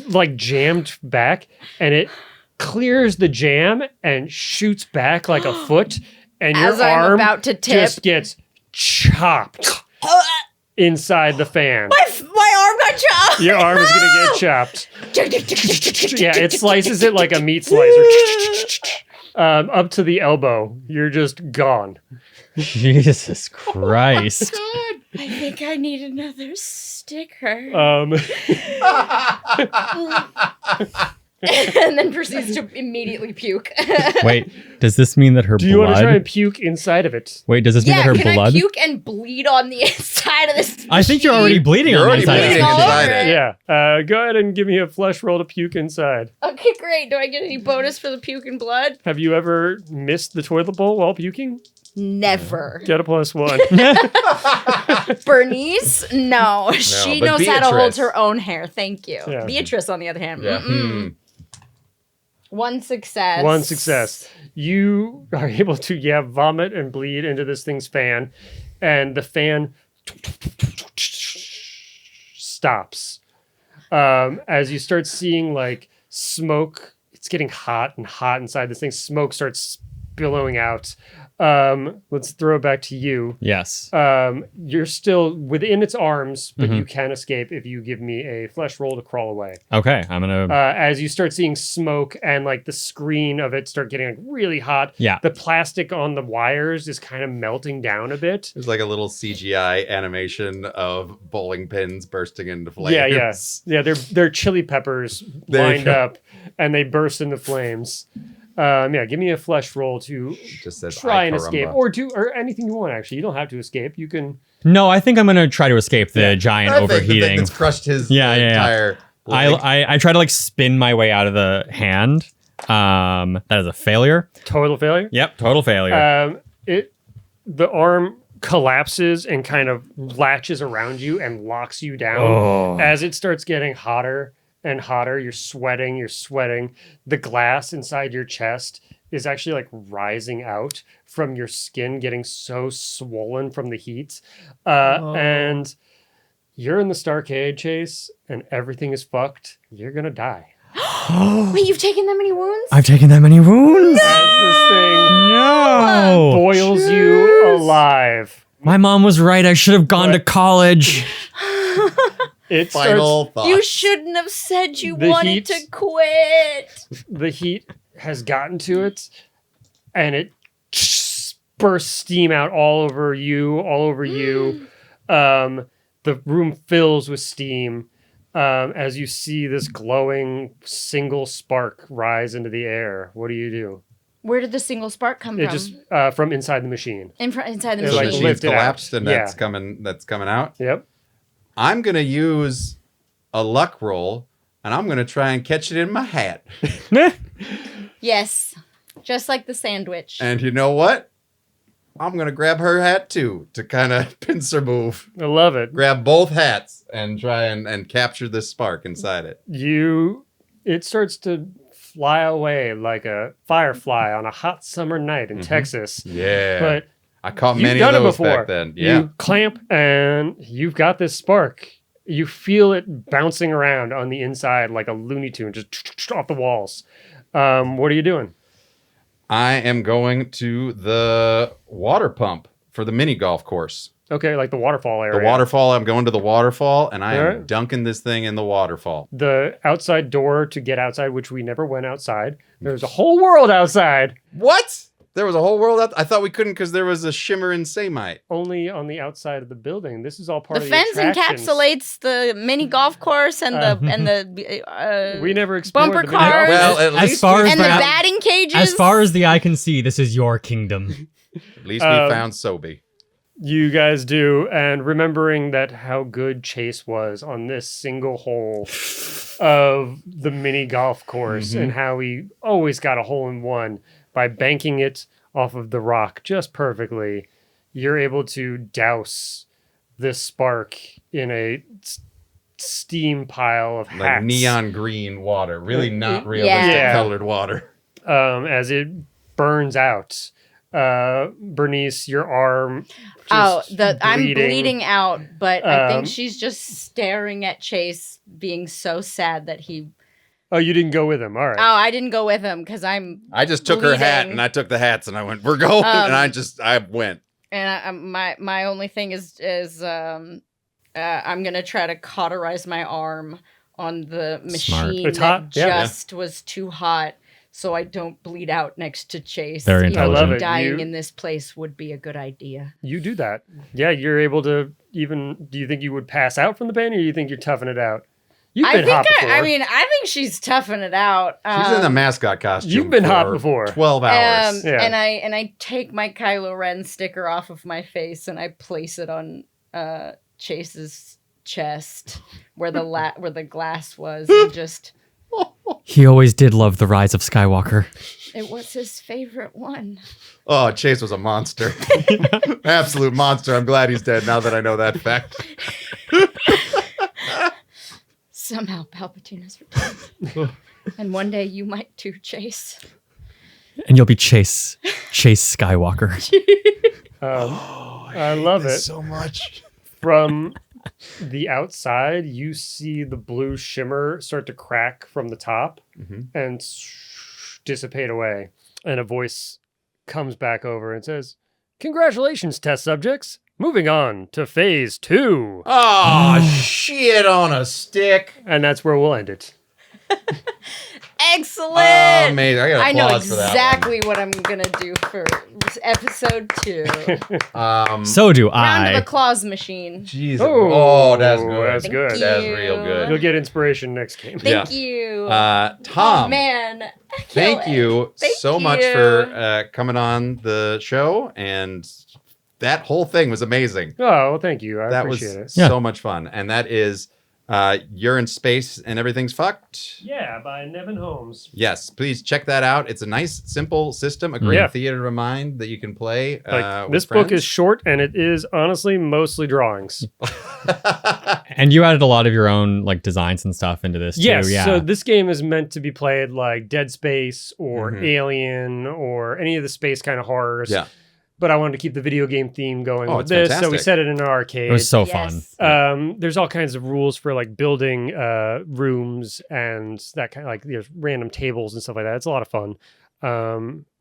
like jammed back, and it clears the jam and shoots back like a foot, and As your I'm arm about to tip. just gets chopped inside the fan. My arm got chopped. Your arm is gonna get chopped. Yeah, it slices it like a meat slicer. Up to the elbow. You're just gone. Jesus Christ. I think I need another sticker. And then proceeds to immediately puke. Wait, does this mean that her Do you want to try blood? and puke inside of it? Wait, does this mean Yeah, that her can blood? I puke and bleed on the inside of this? I think you're already bleeding You're on the already inside. bleeding of this inside shit. it. Yeah. Go ahead and give me a flesh roll to puke inside. Okay, great. Do I get any bonus for the puke and blood? Have you ever missed the toilet bowl while puking? Never. Get a +1. Bernice? No. She but knows how to hold Beatrice. her own hair. Thank you. Yeah. Beatrice, on the other hand. Yeah. mm-mm. One success. One success. You are able to, vomit and bleed into this thing's fan, and the fan stops. As you start seeing like smoke, it's getting hot and hot inside this thing. Smoke starts billowing out. Let's throw it back to you. Yes. You're still within its arms, but you can escape if you give me a flesh roll to crawl away. Okay, I'm gonna. As you start seeing smoke and like the screen of it start getting like really hot. Yeah. The plastic on the wires is kind of melting down a bit. There's like a little CGI animation of bowling pins bursting into flames. Yeah. They're chili peppers There you lined go. up, and they burst into flames. Give me a flesh roll to Just says, try "Ay, and caramba." escape, or anything you want. Actually, you don't have to escape. You can. No, I think I'm gonna try to escape the giant I think the thing overheating. that's crushed his Yeah. entire leg. I try to like spin my way out of the hand. That is a failure. Total failure. Yep, total failure. The arm collapses and kind of latches around you and locks you down. Oh. As it starts getting hotter and hotter, you're sweating. The glass inside your chest is actually like rising out from your skin, getting so swollen from the heat. And you're in the Starcade, Chase, and everything is fucked. You're gonna die. Wait, you've taken that many wounds? I've taken that many wounds. As this thing No. boils you alive. My mom was right. I should have gone to college. It Final starts, thought. You shouldn't have said you The wanted heat- to quit. the heat has gotten to it, and it bursts steam out all over you. The room fills with steam as you see this glowing single spark rise into the air. What do you do? Where did the single spark come It from? just from inside the machine. Inside the it, So like, the machine. machine's lifted out. collapsed and Yeah. that's coming out. Yep. I'm gonna use a luck roll and I'm gonna try and catch it in my hat. Yes. Just like the sandwich. And you know what? I'm gonna grab her hat too to kind of pincer move. I love it. Grab both hats and try and capture this spark inside it. It starts to fly away like a firefly on a hot summer night in Texas. Yeah. But I caught you've many done of it those before. back then. Yeah. You clamp and you've got this spark. You feel it bouncing around on the inside like a Looney Tune, just off the walls. What are you doing? I am going to the water pump for the mini golf course. Okay, like the waterfall area. The waterfall, I'm going to the waterfall and I am Alright. dunking this thing in the waterfall. The outside door to get outside, which we never went outside. There's a whole world outside. What? There was a whole world out. I thought we couldn't because there was a shimmer and samite. Only on the outside of the building. This is all part The of the fence attractions. encapsulates the mini golf course and the We never explored bumper the mini- cars Well, at As least, far as and the my- batting cages. As far as the eye can see, this is your kingdom. at least we found Sobe. You guys do, and remembering that how good Chase was on this single hole of the mini golf course and how he always got a hole in one by banking it off of the rock just perfectly, you're able to douse this spark in a steam pile of Like hacks. neon green water, really not realistic Yeah. colored water. As it burns out. Bernice, your arm just I'm bleeding out, but I think she's just staring at Chase, being so sad that he. Oh, you didn't go with him. All right. Oh, I didn't go with him because I just took her hat and I took the hats and I went, we're going. And I went. And my only thing is I'm gonna try to cauterize my arm on the machine It's that hot. Yeah. just was too hot, so I don't bleed out next to Chase. Very Even intelligent. I love it. Dying You- in this place would be a good idea. You do that. Yeah, you're able to even. Do you think you would pass out from the pain, or do you think you're toughing it out? You've been hot before. I think she's toughing it out. She's in the mascot costume. You've been hot for before. 12 hours. Yeah. and I take my Kylo Ren sticker off of my face and I place it on Chase's chest where the glass was, and just He always did love the rise of Skywalker. it was his favorite one. Oh, Chase was a monster. Absolute monster. I'm glad he's dead now that I know that fact. Somehow Palpatine has returned. And one day you might too, Chase. And you'll be Chase Skywalker. I love it. So much. From the outside, you see the blue shimmer start to crack from the top and dissipate away. And a voice comes back over and says, "Congratulations, test subjects. Moving on to phase 2." Oh, shit on a stick. And that's where we'll end it. Excellent. Oh, amazing. I got I know applause for that one. exactly what I'm gonna do for episode 2. So do Round of I. applause machine. Jesus. Oh, Oh, that's good. that's good. Thank That's you. real good. You'll get inspiration next game. Thank you. Tom. Oh man. Thank you Thank so much you. for coming on the show, and that whole thing was amazing. Oh, well, thank you. I That was appreciate it. so much fun, and that is You're in Space and Everything's Fucked. Yeah, by Nevin Holmes. Yes, please check that out. It's a nice, simple system, a great Yeah. theater of mind that you can play. Like, with this book is friends. short, and it is honestly mostly drawings. And you added a lot of your own like designs and stuff into this Yes, too. Yeah. so this game is meant to be played like Dead Space or Mhm. Alien or any of the space kind of horrors. Yeah. But I wanted to keep the video game theme going Oh, with it's this, so we fantastic. set it in an arcade. it was so fun. Yes. There's all kinds of rules for like building rooms and that kind of like there's random tables and stuff like that. It's a lot of fun.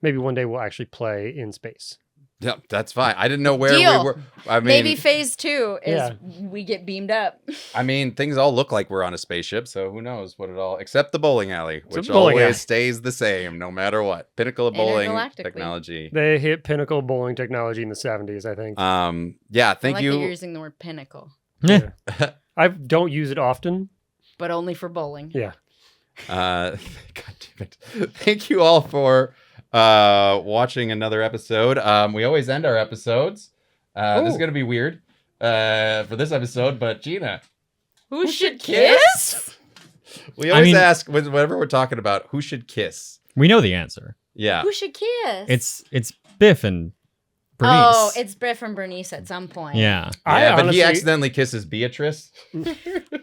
Maybe one day we'll actually play in space. Yeah, that's fine. I didn't know where Deal. we were. I mean, Maybe phase 2 is Yeah. we get beamed up. things all look like we're on a spaceship, so who knows what it all, except the bowling alley, It's a which bowling always alley. stays the same no matter what. Pinnacle of bowling Intergalactically. technology. They hit pinnacle bowling technology in the 70s, I think. Yeah, I thank like that you're you. using the word pinnacle, Yeah. I don't use it often. but only for bowling. Yeah. God damn it. Thank you all for watching another episode. We always end our episodes. This is Ooh. going to be weird for this episode, but Gina, Who should kiss? we always mean- ask whenever we're talking about who should kiss. We know the answer. Yeah. Who should kiss? It's Biff and Bernice. Oh, it's Biff and Bernice at some point. yeah. I But honestly, he accidentally kisses Beatrice.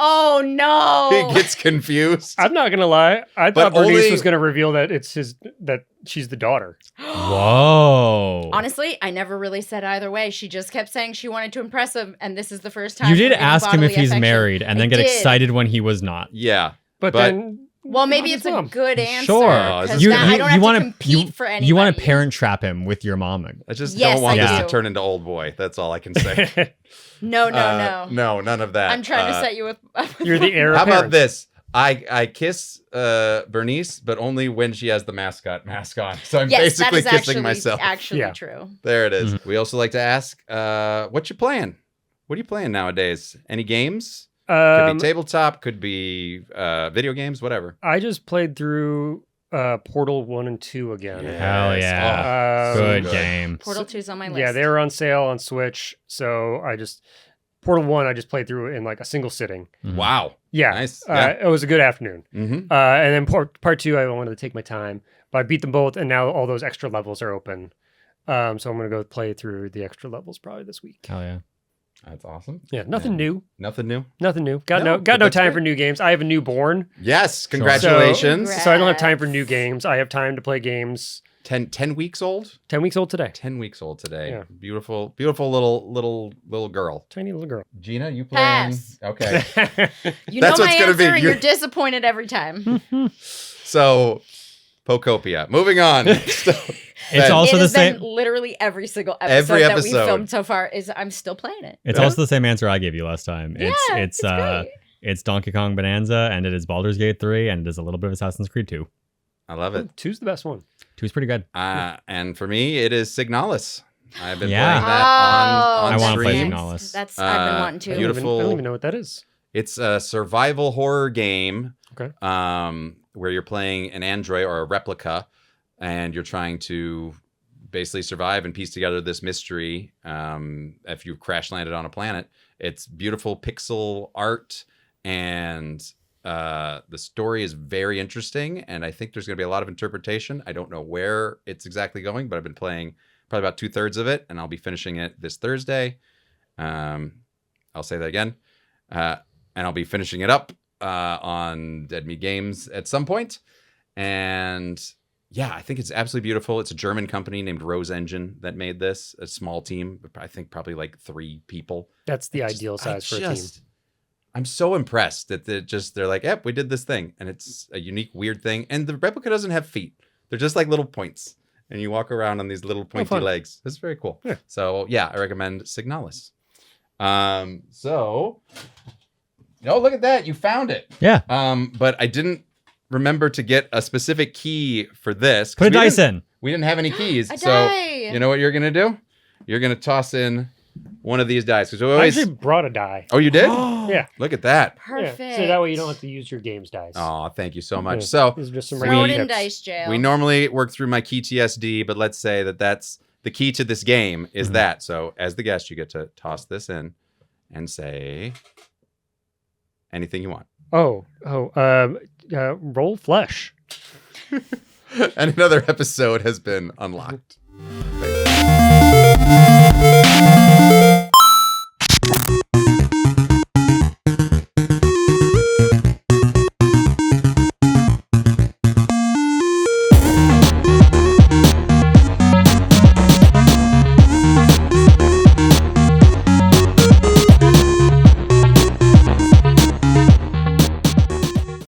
Oh no. He gets confused. I'm not gonna lie. I But thought Bernice only- was gonna reveal that that she's the daughter. Whoa. Honestly, I never really said either way. She just kept saying she wanted to impress him, and this is the first time You we're did getting ask him if bodily he's affection. married and then I get did. excited when he was not. Yeah. But But- then, Well, maybe not it's his a mom. good answer. Sure. 'cause You- that- I don't have wanna- to compete for anybody. You want to parent trap him with your mom. I just Yes, don't want I this do. to turn into Old Boy. That's all I can say. No, no. No, none of that. I'm trying to set you up. You're the heir. How about apparent. this? I kiss Bernice, but only when she has the mask on. So I'm Yes, basically that is kissing myself. Actually Yeah. true. There it is. We also like to ask, what you playing? What are you playing nowadays? Any games? Could be tabletop, could be video games, whatever. I just played through Portal 1 and 2 again. Hell yeah. Good game. Portal 2's on my list. Yeah, they were on sale on Switch, so Portal 1 I just played through in like a single sitting. Wow. Yeah. Nice. Yeah. It was a good afternoon. Mm-hmm. And then part 2, I wanted to take my time, but I beat them both, and now all those extra levels are open. So I'm going to go play through the extra levels probably this week. Hell yeah. That's awesome. Yeah, nothing new. Nothing new. Nothing new. No, Got but no that's time great. for new games. I have a newborn. Yes. Congratulations. So- So I don't have time for new games. I have time to play games. 10 weeks old? 10 weeks old today. 10 weeks old today. Yeah. Beautiful little girl. Tiny little girl. Gina, you playing? Pass. Okay. You That's know what's my gonna answer, be. and you're disappointed every time. So, Pocopia. Moving on. It's also it the has same. been literally every single episode, Every that we've episode. filmed so far. I'm still playing it. It's also the same answer I gave you last time. Yeah, It's great. it's Donkey Kong Bonanza, and it is Baldur's Gate 3, and it is a little bit of Assassin's Creed 2. I love it. 2's the best one. 2's pretty good. And for me, it is Signalis. I've been Yeah. playing that on I wanna play stream. Signalis. That's I've been wanting to. beautiful. I don't even know what that is. It's a survival horror game. Okay. Where you're playing an android or a replica, and you're trying to basically survive and piece together this mystery. If you've crash landed on a planet, it's beautiful pixel art, and the story is very interesting. And I think there's going to be a lot of interpretation. I don't know where it's exactly going, but I've been playing probably about 2/3 of it, and I'll be finishing it this Thursday. I'll say that again, and I'll be finishing it up on Dead Meat Games at some point. And yeah, I think it's absolutely beautiful. It's a German company named Rose Engine that made this. A small team, I think probably like 3 people. That's the ideal size for a team. I'm so impressed that they're like, yep, we did this thing. And it's a unique, weird thing. And the replica doesn't have feet. They're just like little points. And you walk around on these little pointy fun. legs. It's very cool. Yeah. So yeah, I recommend Signalis. Oh, look at that. You found it. Yeah. But I didn't remember to get a specific key for this. 'cause Put a we dice didn't- in. We didn't have any keys. A So die. you know what you're going to do? You're going to toss in one of these dice. 'Cause we I always... actually brought a die. Oh, you did? Yeah. Look at that. Perfect. Yeah. So that way you don't have to use your games dice. Oh, thank you so much. Yeah. So These are just some Throw random it in tips. dice jail. we normally work through my key TSD, but let's say that's the key to this game is that. So as the guest, you get to toss this in and say anything you want. Roll flesh. And another episode has been unlocked.